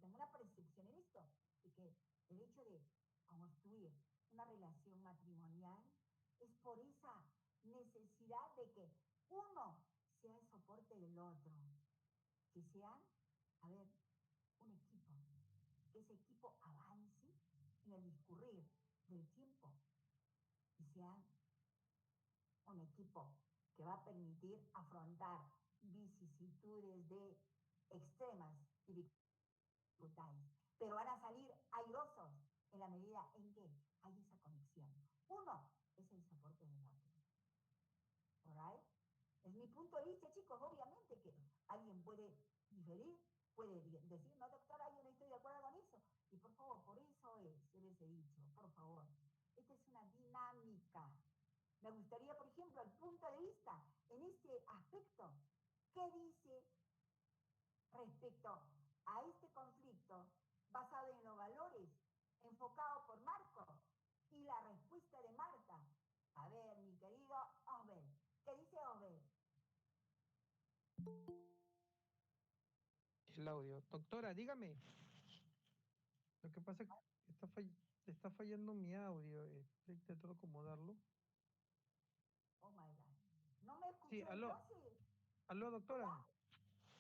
tengo una percepción en esto, de que el hecho de construir una relación matrimonial es por esa necesidad de que uno sea el soporte del otro, que sean, a ver, un equipo, que ese equipo avance en el discurrir del tiempo y sean un equipo que va a permitir afrontar vicisitudes de extremas dificultades, pero van a salir airosos en la medida en que hay esa conexión. Uno es el soporte del otro. ¿Alright? Es mi punto de vista, chicos. Obviamente que alguien puede diferir, puede decir, no, doctora, yo no estoy de acuerdo con eso. Y por favor, por eso yo les he dicho, por favor, esta es una dinámica. Me gustaría, por ejemplo, el punto de vista en este aspecto. ¿Qué dice respecto a este conflicto basado en los valores, enfocado por Marco? Y la respuesta de Marta. A ver, mi querido Osbel, ¿qué dice Osbel? El audio. Doctora, dígame. Lo que pasa es que está fallando mi audio. Estoy intentando acomodarlo. Oh my God. ¿No me Sí, escuchó aló. entonces? Aló, Hola. doctora.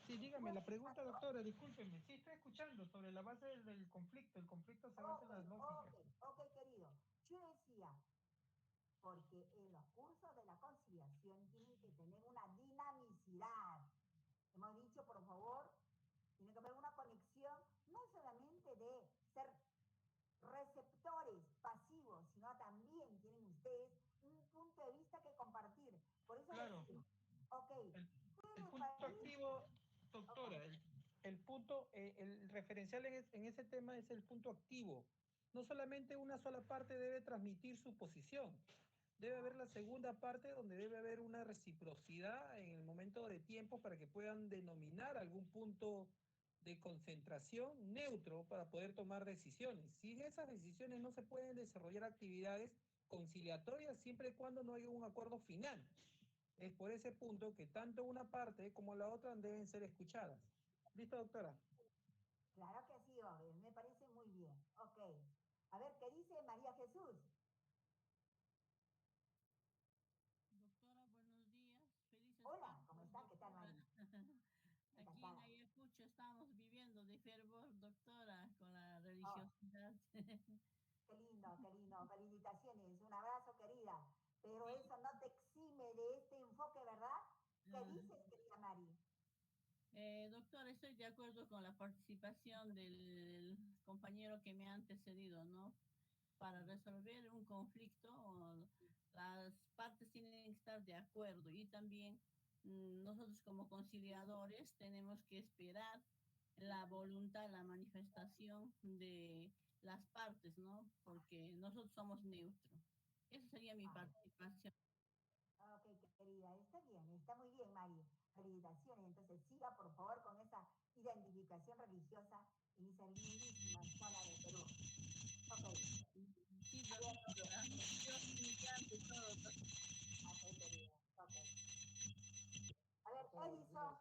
Sí, dígame, Bueno, la pregunta, doctora, discúlpeme. Sí, estoy escuchando sobre la base del conflicto. El conflicto se basa en las lógicas. ok, querido. Yo decía, porque en los cursos de la conciliación tienen que tener una dinamicidad. Hemos dicho, por favor, tiene que haber una conexión, no solamente de ser receptores pasivos, sino también tienen ustedes un punto de vista que compartir. Por eso les Claro. digo, ok, El, ¿qué el le punto parece? activo, Okay. doctora, el punto, el referencial en ese tema es el punto activo. No solamente una sola parte debe transmitir su posición, debe haber la segunda parte donde debe haber una reciprocidad en el momento de tiempo para que puedan denominar algún punto de concentración neutro para poder tomar decisiones. Sin esas decisiones no se pueden desarrollar actividades conciliatorias siempre y cuando no haya un acuerdo final. Es por ese punto que tanto una parte como la otra deben ser escuchadas. ¿Listo, doctora? Claro que sí, Obed, me parece muy bien. Ok. A ver, ¿qué dice María Jesús? Doctora, buenos días. Felices Hola, ¿cómo Pascuas, está? ¿Qué tal, doctora. María? Aquí en Encantada. Ayacucho estamos viviendo de fervor, doctora, con la Oh, religiosidad. qué lindo, qué lindo. Felicitaciones. Un abrazo, querida. Pero Sí, eso no te exime de este enfoque, ¿verdad? ¿Qué ah, dices, querida Mari? doctor, estoy de acuerdo con la participación del compañero que me ha antecedido, ¿no? Para resolver un conflicto, las partes tienen que estar de acuerdo y también nosotros como conciliadores tenemos que esperar la voluntad, la manifestación de las partes, ¿no? Porque nosotros somos neutros. Esa sería mi Ah, participación. ok, querida. Está muy bien, Mari. Felicitaciones. Entonces, siga, por favor, con esa identificación religiosa en esa lindísima zona de Perú. Ok, Sí, a ver, doctora, Dios limpiando y todo. ok, querida. Ok. A ver, Doctora, buenos días.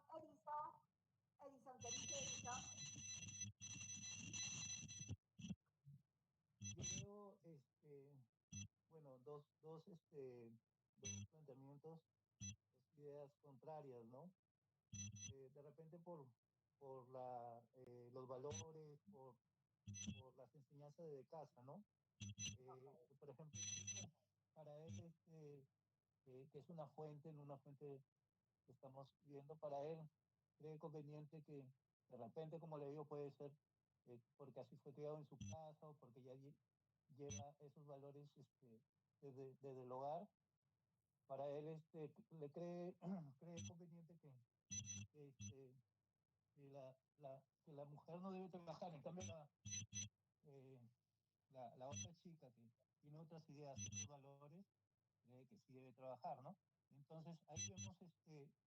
Edison, ¿qué dice Edison? Yo veo, bueno, dos planteamientos, dos ideas contrarias, ¿no? De repente los valores, por las enseñanzas de casa, ¿no? Por ejemplo, para él, que es una fuente que estamos viendo, para él cree conveniente que de repente, como le digo, puede ser porque así fue criado en su casa o porque ya lleva esos valores desde el hogar. Para él le cree, cree conveniente que la mujer no debe trabajar. En cambio, eh, la otra chica que tiene otras ideas, otros valores, cree que sí debe trabajar, ¿no? Entonces ahí vemos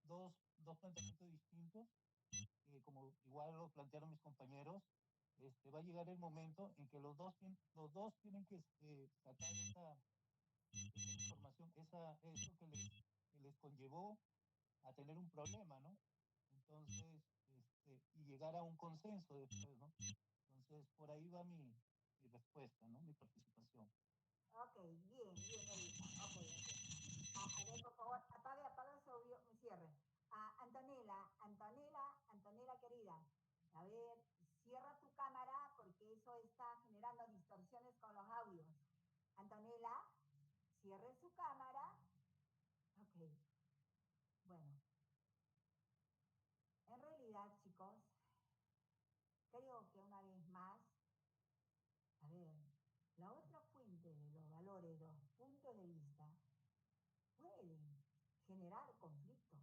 dos planteamientos distintos, que como igual lo plantearon mis compañeros, va a llegar el momento en que los dos tienen que sacar esa información, eso que les conllevó a tener un problema, ¿no? Entonces, y llegar a un consenso después, ¿no? Entonces, por ahí va mi respuesta, ¿no? Mi participación. Ok, bien, Edison. Ok, ok. A ver, por favor, apaga su cierre. Antonella, querida. A ver, cierra tu cámara porque eso está generando distorsiones con los audios. Antonella, cierre su cámara. Ok, bueno. En realidad, chicos, creo que una vez más, a ver, la otra fuente de los valores, los puntos de vista, pueden generar conflictos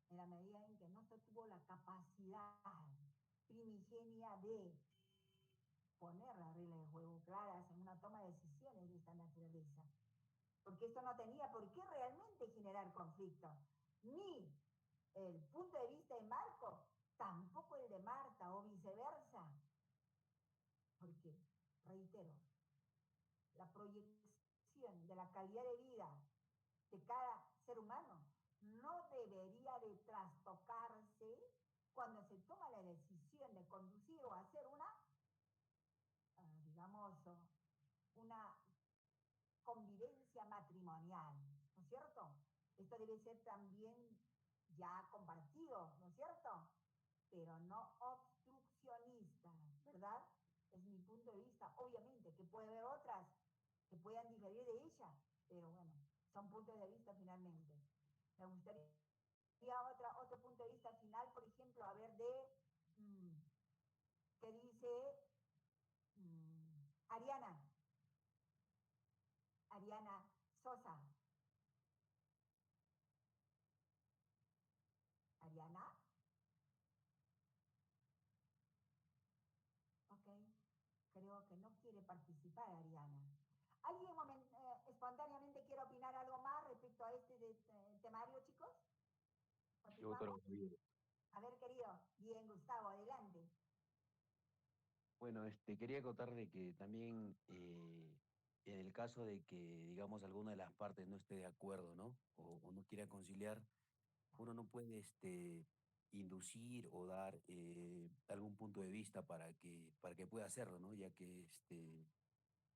en la medida en que no se tuvo la capacidad primigenia de poner las reglas de juego claras en una toma de decisiones de esta naturaleza. Porque esto no tenía por qué realmente generar conflicto. Ni el punto de vista de Marco, tampoco el de Marta o viceversa. Porque, reitero, la proyección de la calidad de vida de cada ser humano no debería de trastocarse cuando se toma la decisión de conducir o hacer una, digamos, una convivencia matrimonial, ¿no es cierto? Esto debe ser también ya compartido, ¿no es cierto? Pero no obstruccionista, ¿verdad? Es mi punto de vista. Obviamente que puede haber otras que puedan diferir de ella, pero bueno, son puntos de vista finalmente. Me gustaría otro punto de vista final, por ejemplo, a ver, mmm, ¿qué dice Ariana? Ariana Sosa. Ariana, ok, creo que no quiere participar Ariana. ¿Alguien espontáneamente quiere respecto a este temario, chicos? Yo, doctora, ¿Continuamos? bien. A ver, querido. Bien, Gustavo, adelante. Bueno, quería contarle que también en el caso de que, digamos, alguna de las partes no esté de acuerdo, ¿no? O no quiera conciliar, uno no puede inducir o dar algún punto de vista para que pueda hacerlo, ¿no? Ya que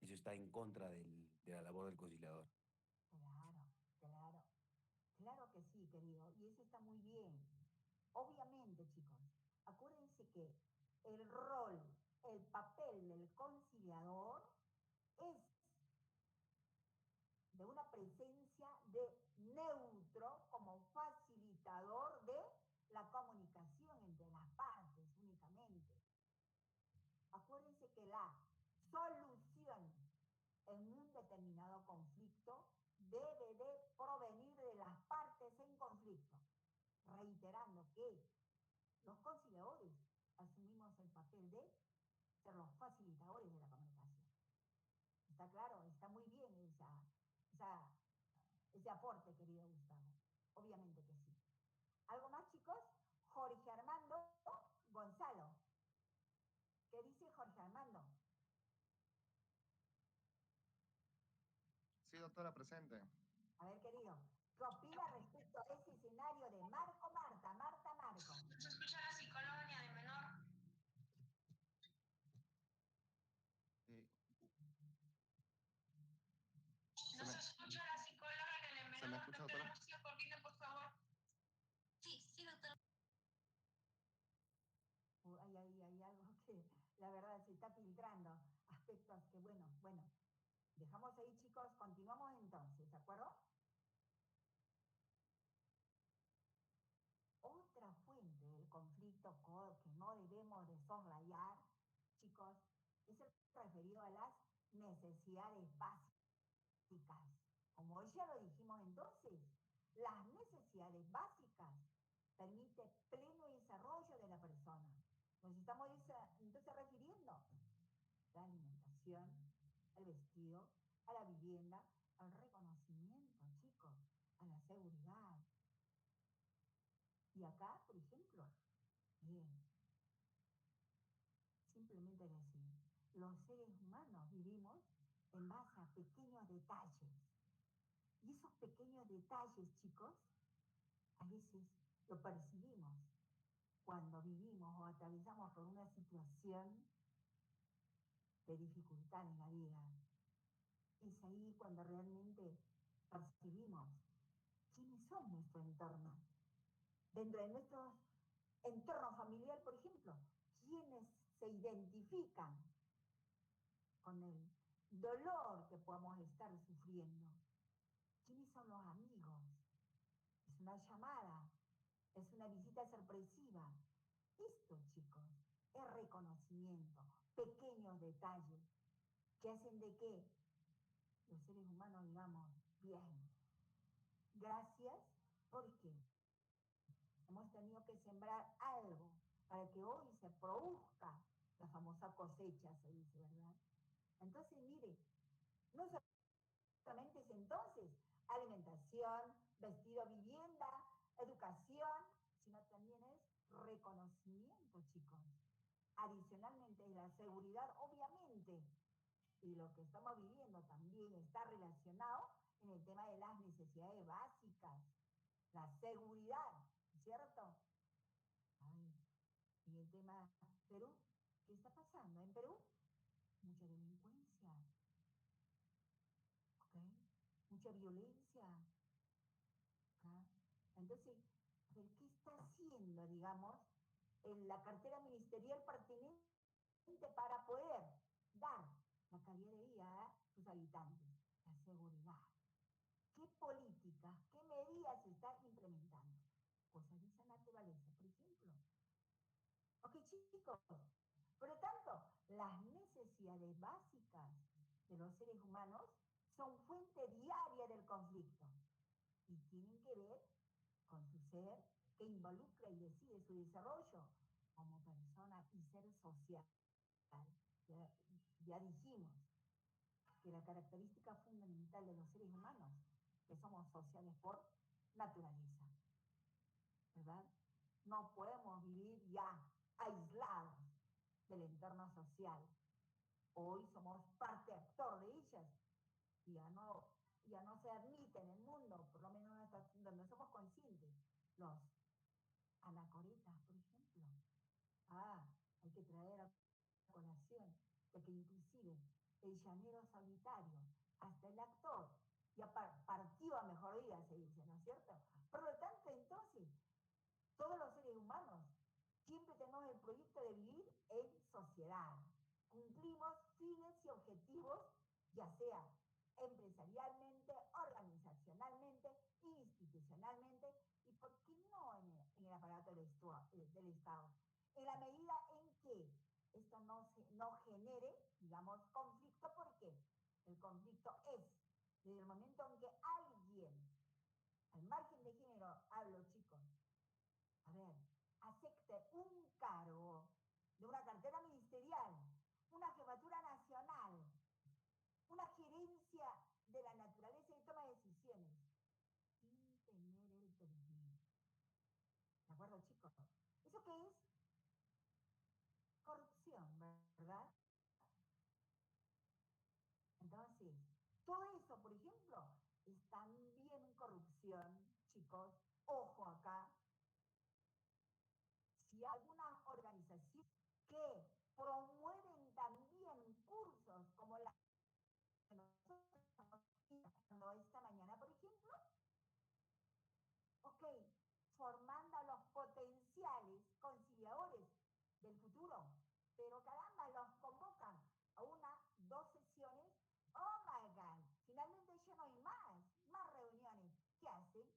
eso está en contra de la labor del conciliador. Claro, claro. Claro que sí, querido. Y eso está muy bien. Obviamente, chicos, acuérdense que el rol, el papel del conciliador es de una presencia de neutro como facilitador de la comunicación entre las partes únicamente. Acuérdense que la solución en un determinado conflicto debe de provenir de las partes en conflicto, reiterando que los conciliadores asumimos el papel de ser los facilitadores de la comunicación. ¿Está claro? Está muy bien ese aporte, querido Gustavo. Obviamente que sí. ¿Algo más, chicos? Jorge Armando Gonzalo. ¿Qué dice Jorge Armando? Sí, doctora, presente. A ver, querido, ¿qué opina respecto a ese escenario de Marco Marta? Marta Marco. No se escucha la psicóloga de menor. Sí. No se escucha la psicóloga de menor. ¿Se me escucha, doctora? Doctora, coordine, por favor. Sí, sí, doctora. Hay algo que la verdad se está filtrando, aspectos que, bueno, dejamos ahí, chicos, continuamos entonces, ¿de acuerdo? Otra fuente del conflicto que no debemos de soslayar, chicos, es el referido a las necesidades básicas. Como ya lo dijimos entonces, las necesidades básicas permiten pleno desarrollo de la persona. Nos estamos entonces refiriendo a la alimentación, al vestido, a la vivienda, al reconocimiento, chicos, a la seguridad. Y acá, por ejemplo, bien, simplemente decir, los seres humanos vivimos en base a pequeños detalles. Y esos pequeños detalles, chicos, a veces lo percibimos cuando vivimos o atravesamos por una situación de dificultad en la vida. Es ahí cuando realmente percibimos quiénes son nuestro entorno. Dentro de nuestro entorno familiar, por ejemplo, quiénes se identifican con el dolor que podamos estar sufriendo. ¿Quiénes son los amigos? Es una llamada, es una visita sorpresiva. Esto, chicos, es reconocimiento, pequeños detalles que hacen de que los seres humanos digamos, bien, gracias, porque hemos tenido que sembrar algo para que hoy se produzca la famosa cosecha, se dice, ¿verdad? Entonces, mire, no solamente es entonces alimentación, vestido, vivienda, educación, sino también es reconocimiento, chicos. Adicionalmente, la seguridad, obviamente, y lo que estamos viviendo también está relacionado en el tema de las necesidades básicas, la seguridad, ¿cierto? Ay, y el tema Perú, ¿qué está pasando en Perú? Mucha delincuencia, ¿ok? Mucha violencia, ¿ok? Entonces, ¿qué está haciendo, digamos, en la cartera ministerial pertinente para poder dar la calidad de vida a sus habitantes? La seguridad. ¿Qué políticas, qué medidas se están implementando? Cosas de esa naturaleza, por ejemplo. Ok, chicos. Por lo tanto, las necesidades básicas de los seres humanos son fuente diaria del conflicto y tienen que ver con su ser que involucra y decide su desarrollo como persona y ser social. Ya dijimos que la característica fundamental de los seres humanos que somos sociales por naturaleza, ¿verdad? No podemos vivir ya aislados del entorno social. Hoy somos parte actor de ellas y ya no se admite en el mundo, por lo menos donde somos conscientes, los anacoretas, por ejemplo. Hay que traer a colación de que inclusive el llanero solitario, hasta el actor, ya partió a mejor día, se dice, ¿no es cierto? Por lo tanto, entonces, todos los seres humanos siempre tenemos el proyecto de vivir en sociedad. Cumplimos fines y objetivos, ya sea empresarialmente, organizacionalmente, institucionalmente, y por qué no en el aparato del Estado. En la medida en que esto no genere, digamos, conflicto, ¿por qué? El conflicto es desde el momento en que alguien, al margen de género, hablo chicos, a ver, acepte un cargo de una cartera ministerial, una jefatura nacional, una gerencia de la naturaleza y toma de decisiones, sin tener el perfil. ¿De acuerdo, chicos? ¿Eso qué es? Corrupción, ¿verdad? Entonces, todo eso, por ejemplo, es también corrupción, chicos. Ojo acá. Si hay alguna organización que promueven también cursos como la que nosotros estamos haciendo esta mañana, por ejemplo, ok, formando a los potenciales conciliadores del futuro, pero caramba, los convocan a dos sesiones, oh my God, finalmente ya no hay más reuniones. ¿Qué hacen?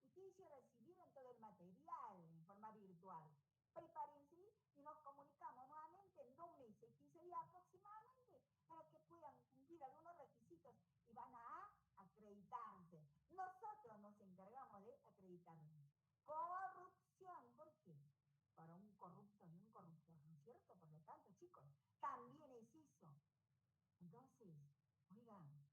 Ustedes ya recibieron todo el material en forma virtual. Prepárense y nos comunicamos nuevamente en 2 meses, 15 días aproximadamente, para que puedan cumplir algunos requisitos y van a acreditarse. Nosotros nos encargamos de acreditarnos. Corrupción, ¿por qué? Para un corrupto ni un corruptor, ¿no es cierto? Por lo tanto, chicos, también es eso. Entonces, oigan,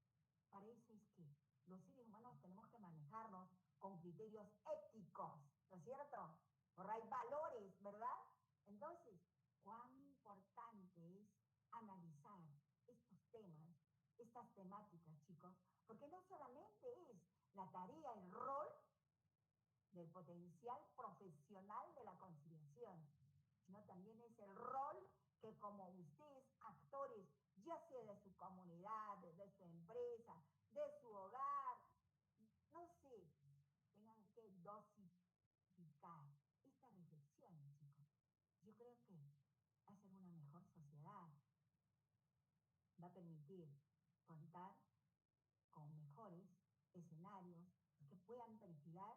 parece que los seres humanos tenemos que manejarnos con criterios éticos, ¿no es cierto? Porque hay valores, ¿verdad? Entonces, cuán importante es analizar estos temas, estas temáticas, chicos, porque no solamente es la tarea, el rol del potencial profesional de la conciliación, sino también es el rol que como ustedes, actores, ya sea de su comunidad, de su empresa, de su hogar, no sé, tengan que dosificar estas reflexiones, chicos. Yo creo que hacer una mejor sociedad va a permitir contar con mejores escenarios que puedan perfilar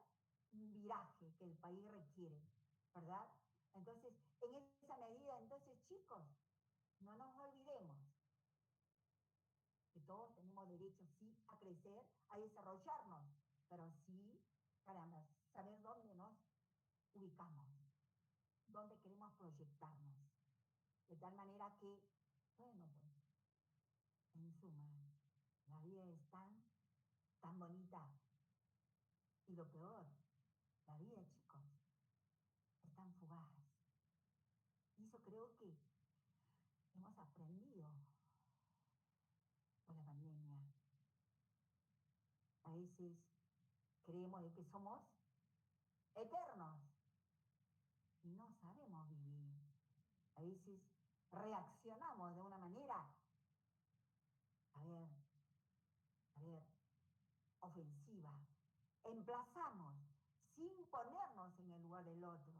un viraje que el país requiere, ¿verdad? Entonces, en esa medida, entonces, chicos, no nos olvidemos que todos tenemos derecho, sí, a crecer, a desarrollarnos, pero sí, caramba, saber dónde nos ubicamos, dónde queremos proyectarnos, de tal manera que, bueno, pues, en suma, la vida es tan bonita, y lo peor, la vida, chicos, es tan fugaz. Y eso creo que hemos aprendido con la pandemia. A veces creemos de que somos eternos y no sabemos vivir. A veces reaccionamos de una manera, a ver, ofensiva. Emplazamos sin ponernos en el lugar del otro.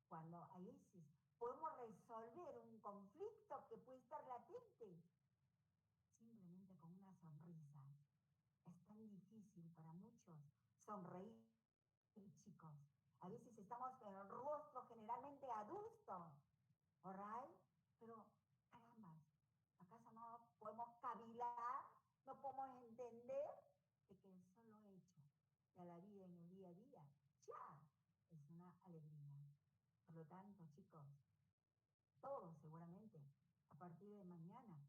Cuando a veces podemos resolver un conflicto que puede estar latente simplemente con una sonrisa. Es tan difícil para muchos sonreír, chicos. A veces estamos con el rostro generalmente adulto, ¿alright? Pero, caramba, ¿acaso no podemos cavilar? ¿No podemos entender de que el solo hecho de la vida en el día a día ya es una alegría? Por lo tanto, chicos, todos seguramente, a partir de mañana,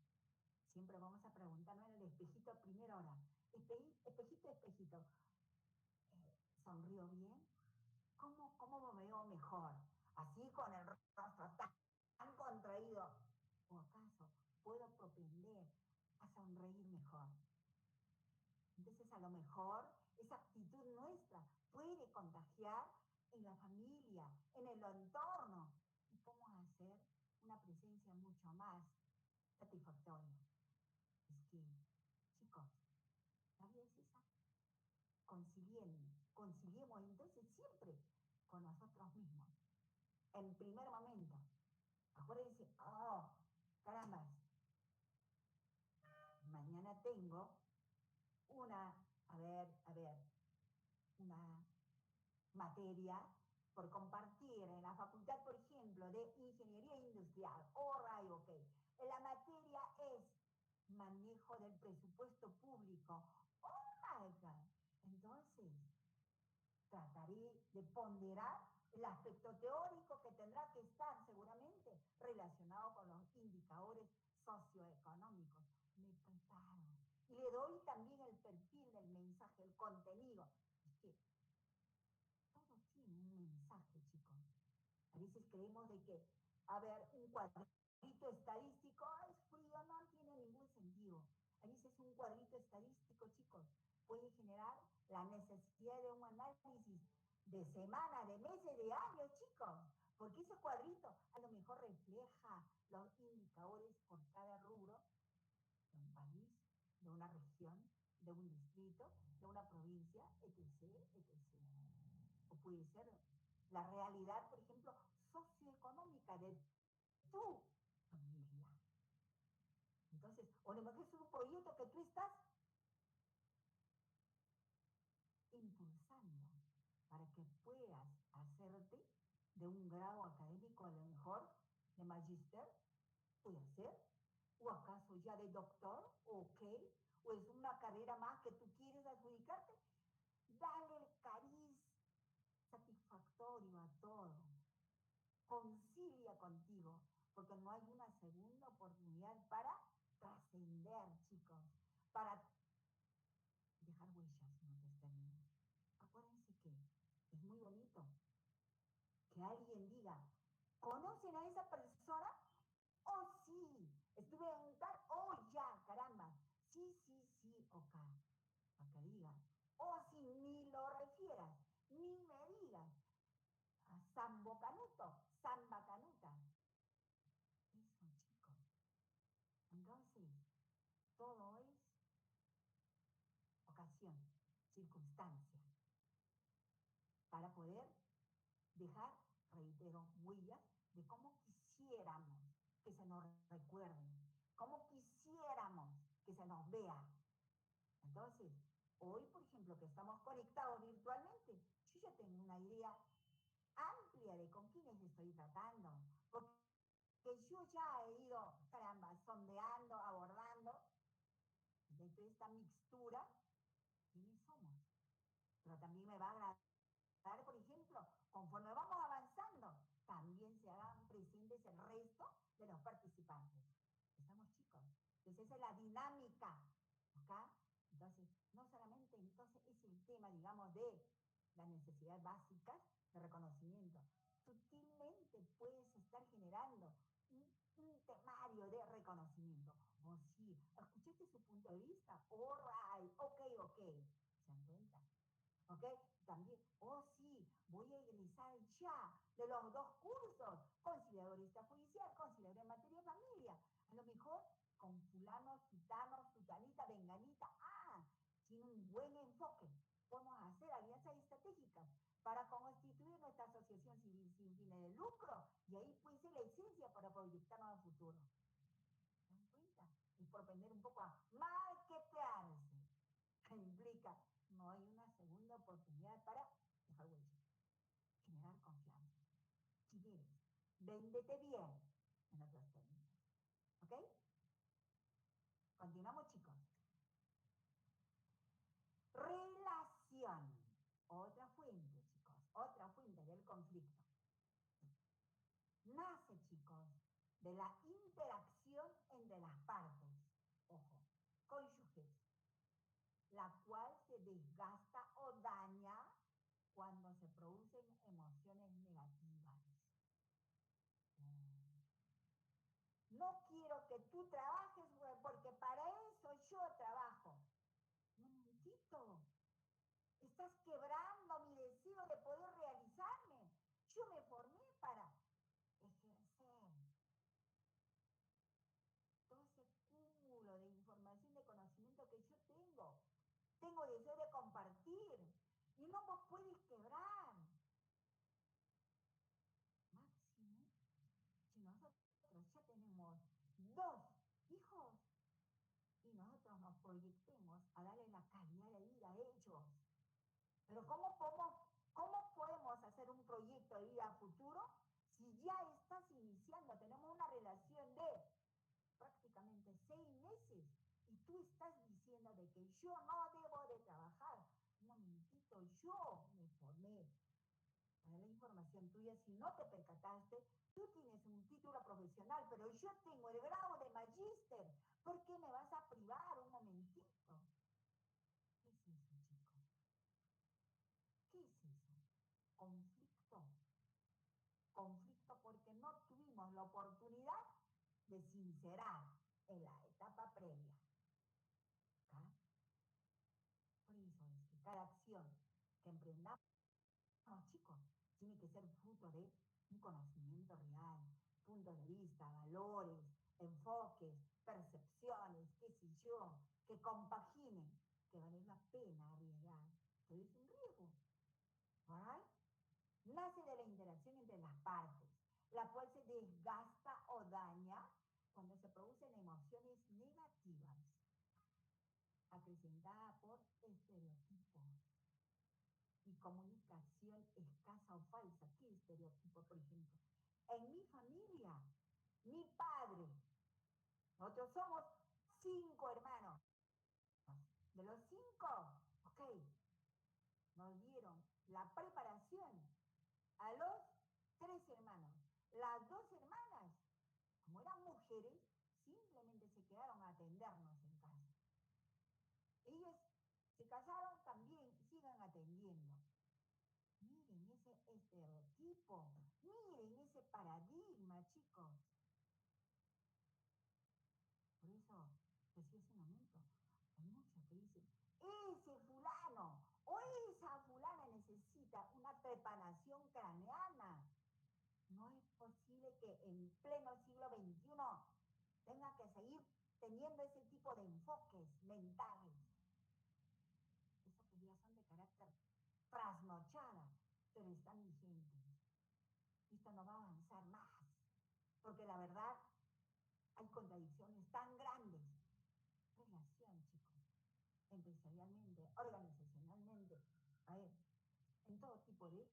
siempre vamos a preguntarnos en el espejito a primera hora, espejito, espejito. ¿Sonrío bien? ¿Cómo me veo mejor? Así con el rostro tan contraído. ¿O acaso puedo propender a sonreír mejor? Entonces a lo mejor esa actitud nuestra puede contagiar en la familia, en el entorno, y podemos hacer una presencia mucho más satisfactoria. Es que, chicos, la vida es esa. Conciliemos entonces siempre con nosotros mismos. En primer momento, acuérdense, oh, caramba, mañana tengo una, una materia por compartir en la facultad, por ejemplo, de Ingeniería Industrial. Right, ok. La materia es manejo del presupuesto público. Oh my God. Entonces, trataré de ponderar el aspecto teórico que tendrá que estar seguramente relacionado con los indicadores socioeconómicos. Me preparo. Y le doy también el perfil del mensaje, el contenido. Es que todo tiene un mensaje, chicos. A veces creemos de que, un cuadrito estadístico es frío, no tiene ningún sentido. A veces un cuadrito estadístico, chicos, puede generar la necesidad de un análisis de semanas, de meses, de años, chicos. Porque ese cuadrito a lo mejor refleja los indicadores por cada rubro de un país, de una región, de un distrito, de una provincia, etc., etc. O puede ser la realidad, por ejemplo, socioeconómica de tu familia. Entonces, o a lo mejor es un proyecto que tú estás impulsando para que puedas hacerte de un grado académico, a lo mejor de magíster, puede ser, o acaso ya de doctor, ok, o es una carrera más que tú quieres adjudicarte. Dale el cariz satisfactorio a todo. Concilia contigo, porque no hay una segunda oportunidad para trascender, chicos, para dejar huellas en otros términos. Acuérdense que es muy bonito que alguien diga, ¿conocen a esa persona? Oh, sí, estuve en tal, oh, ya, caramba, sí, ok. Para que diga, oh, sí, ni lo refieras, ni me digas, a Sambo Canuto, Samba Canuta. Eso, chicos. Entonces, todo es ocasión, circunstancia, para poder dejar, reitero, huellas de cómo quisiéramos que se nos recuerden, cómo quisiéramos que se nos vea. Entonces, hoy, por ejemplo, que estamos conectados virtualmente, yo ya tengo una idea amplia de con quiénes estoy tratando, porque yo ya he ido, caramba, sondeando, abordando, dentro de esta mixtura, quiénes somos. Pero también me va a agradar, por ejemplo, conforme vamos avanzando, también se hagan presentes el resto de los participantes. Estamos, chicos. Entonces esa es la dinámica, ¿ok? Entonces, no solamente entonces es el tema, digamos, de las necesidades básicas de reconocimiento. Sutilmente puedes estar generando un temario de reconocimiento. Oh, sí, ¿escuchaste su punto de vista? All right, ok. ¿Se dan cuenta? ¿Ok? También, oh sí, voy a egresar ya de los 2 cursos, conciliador extrajudicial, conciliador en materia de familia. A lo mejor con fulano, sutano, sutanita, venganita, tiene un buen enfoque. Podemos hacer alianzas estratégicas para constituir nuestra asociación civil sin fines de lucro y ahí puede ser la esencia para proyectarnos al futuro. ¿Se dan cuenta? Y propender un poco a marketearse, que implica no hay una segunda oportunidad para dejar huellas, generar confianza. Si quieres, véndete bien, en otros términos. ¿Ok? Continuamos, chicos. Relación. Otra fuente, chicos. Otra fuente del conflicto. Nace, chicos, de la interacción entre las partes. Ojo, cónyuges. La la cual se desgasta o daña cuando se producen emociones negativas. No quiero que tú trabajes porque para eso yo trabajo. Un momentito. Estás quebrando mi deseo de poder realizarme. Yo me formé para ejercer. Todo ese cúmulo de información, de conocimiento que yo tengo. Tengo deseo de compartir. Y no vos puedes quebrar. Máximo, si nosotros ya tenemos 2 hijos y nosotros nos proyectemos a darle la calidad de vida a ellos. Pero ¿cómo podemos hacer un proyecto de vida a futuro si ya estás iniciando? Tenemos una relación de prácticamente 6 meses y tú estás diciendo de que yo no debo de trabajar. Un momentito, yo me formé para la información tuya. Si no te percataste, tú tienes un título profesional, pero yo tengo el grado de magíster. ¿Por qué me vas a privar un momentito? ¿Qué es eso, chicos? ¿Qué es eso? Conflicto. Conflicto porque no tuvimos la oportunidad de sincerar en la etapa previa. ¿Ah? Por eso es que cada acción que emprendamos, chicos, tiene que ser fruto de un conocimiento real, puntos de vista, valores, enfoques, percepciones, qué sé yo, que compaginen, que vale la pena arriesgar, pero es un riesgo. ¿Right? Nace de la interacción entre las partes, la cual se desgasta o daña cuando se producen emociones negativas, acrecentada por estereotipos y comunicación escasa o falsa. ¿Qué estereotipo, por ejemplo? En mi familia, mi padre, nosotros somos 5 hermanos. De los 5, ok, nos dieron la preparación a los 3 hermanos. Las 2 hermanas, como eran mujeres, simplemente se quedaron a atendernos en casa. Ellas se casaron, también sigan atendiendo. Miren ese estereotipo, miren ese paradigma, chicos. Por eso, decía hace un momento, hay muchos que dicen, ese fulano o esa fulana necesita una preparación craneana. No es posible que en pleno siglo XXI tenga que seguir teniendo ese tipo de enfoques mentales. Esos que ya son de carácter trasnochada, pero están vigentes. Esto no va a avanzar más, porque la verdad hay contradicciones tan grandes. Relación, chicos, empresarialmente, organizacionalmente, en todo tipo de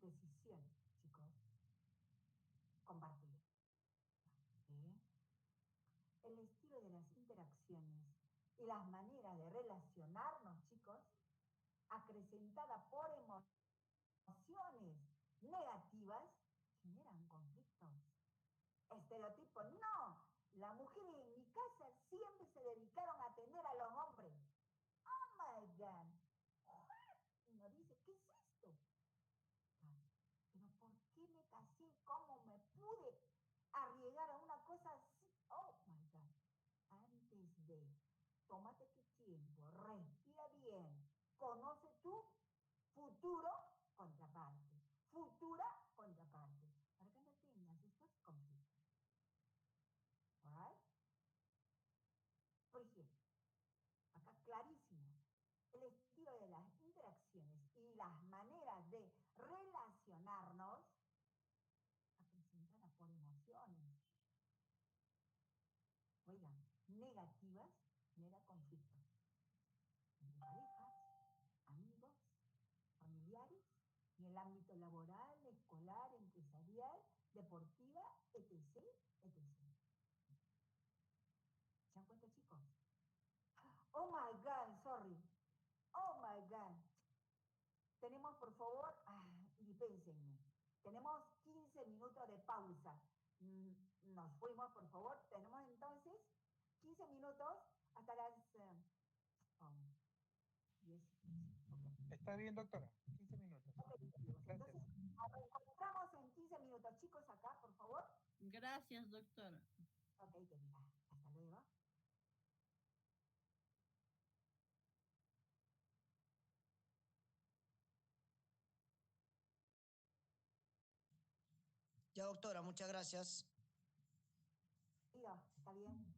decisión, chicos, compartir. ¿Sí? El estilo de las interacciones y las maneras de relacionarnos, chicos, acrecentada por emociones negativas, generan conflictos. Estereotipos, no. Las mujeres en mi casa siempre se dedicaron a atender a los hombres. Oh my God. Y uno dice, ¿qué es esto? Pero ¿por qué me casé? ¿Cómo me pude arriesgar a una cosa así? Oh my God. Antes de, tómate tu tiempo, respira bien, conoce tu futuro contraparte, futura contraparte, para que no tengas estos conflictos. ¿Alright? Por ejemplo, acá clarísimo, el estilo de las interacciones y las maneras de relacionarnos acrecentadas por emociones. Oigan, negativas genera conflictos entre parejas, amigos, familiares, en el ámbito laboral, escolar, empresarial, deportiva, etc., etc. ¿Se dan cuenta, chicos? Oh my God, sorry. Oh my God. Tenemos, por favor, dispénsenme. Tenemos 15 minutos de pausa. Nos fuimos, por favor. Tenemos entonces 15 minutos hasta las Está bien, doctora. 15 minutos. Gracias. Entonces, nos reencontramos en 15 minutos, chicos, acá, por favor. Gracias, doctora. Ok, querida. Hasta luego. Ya, doctora, muchas gracias. Está bien.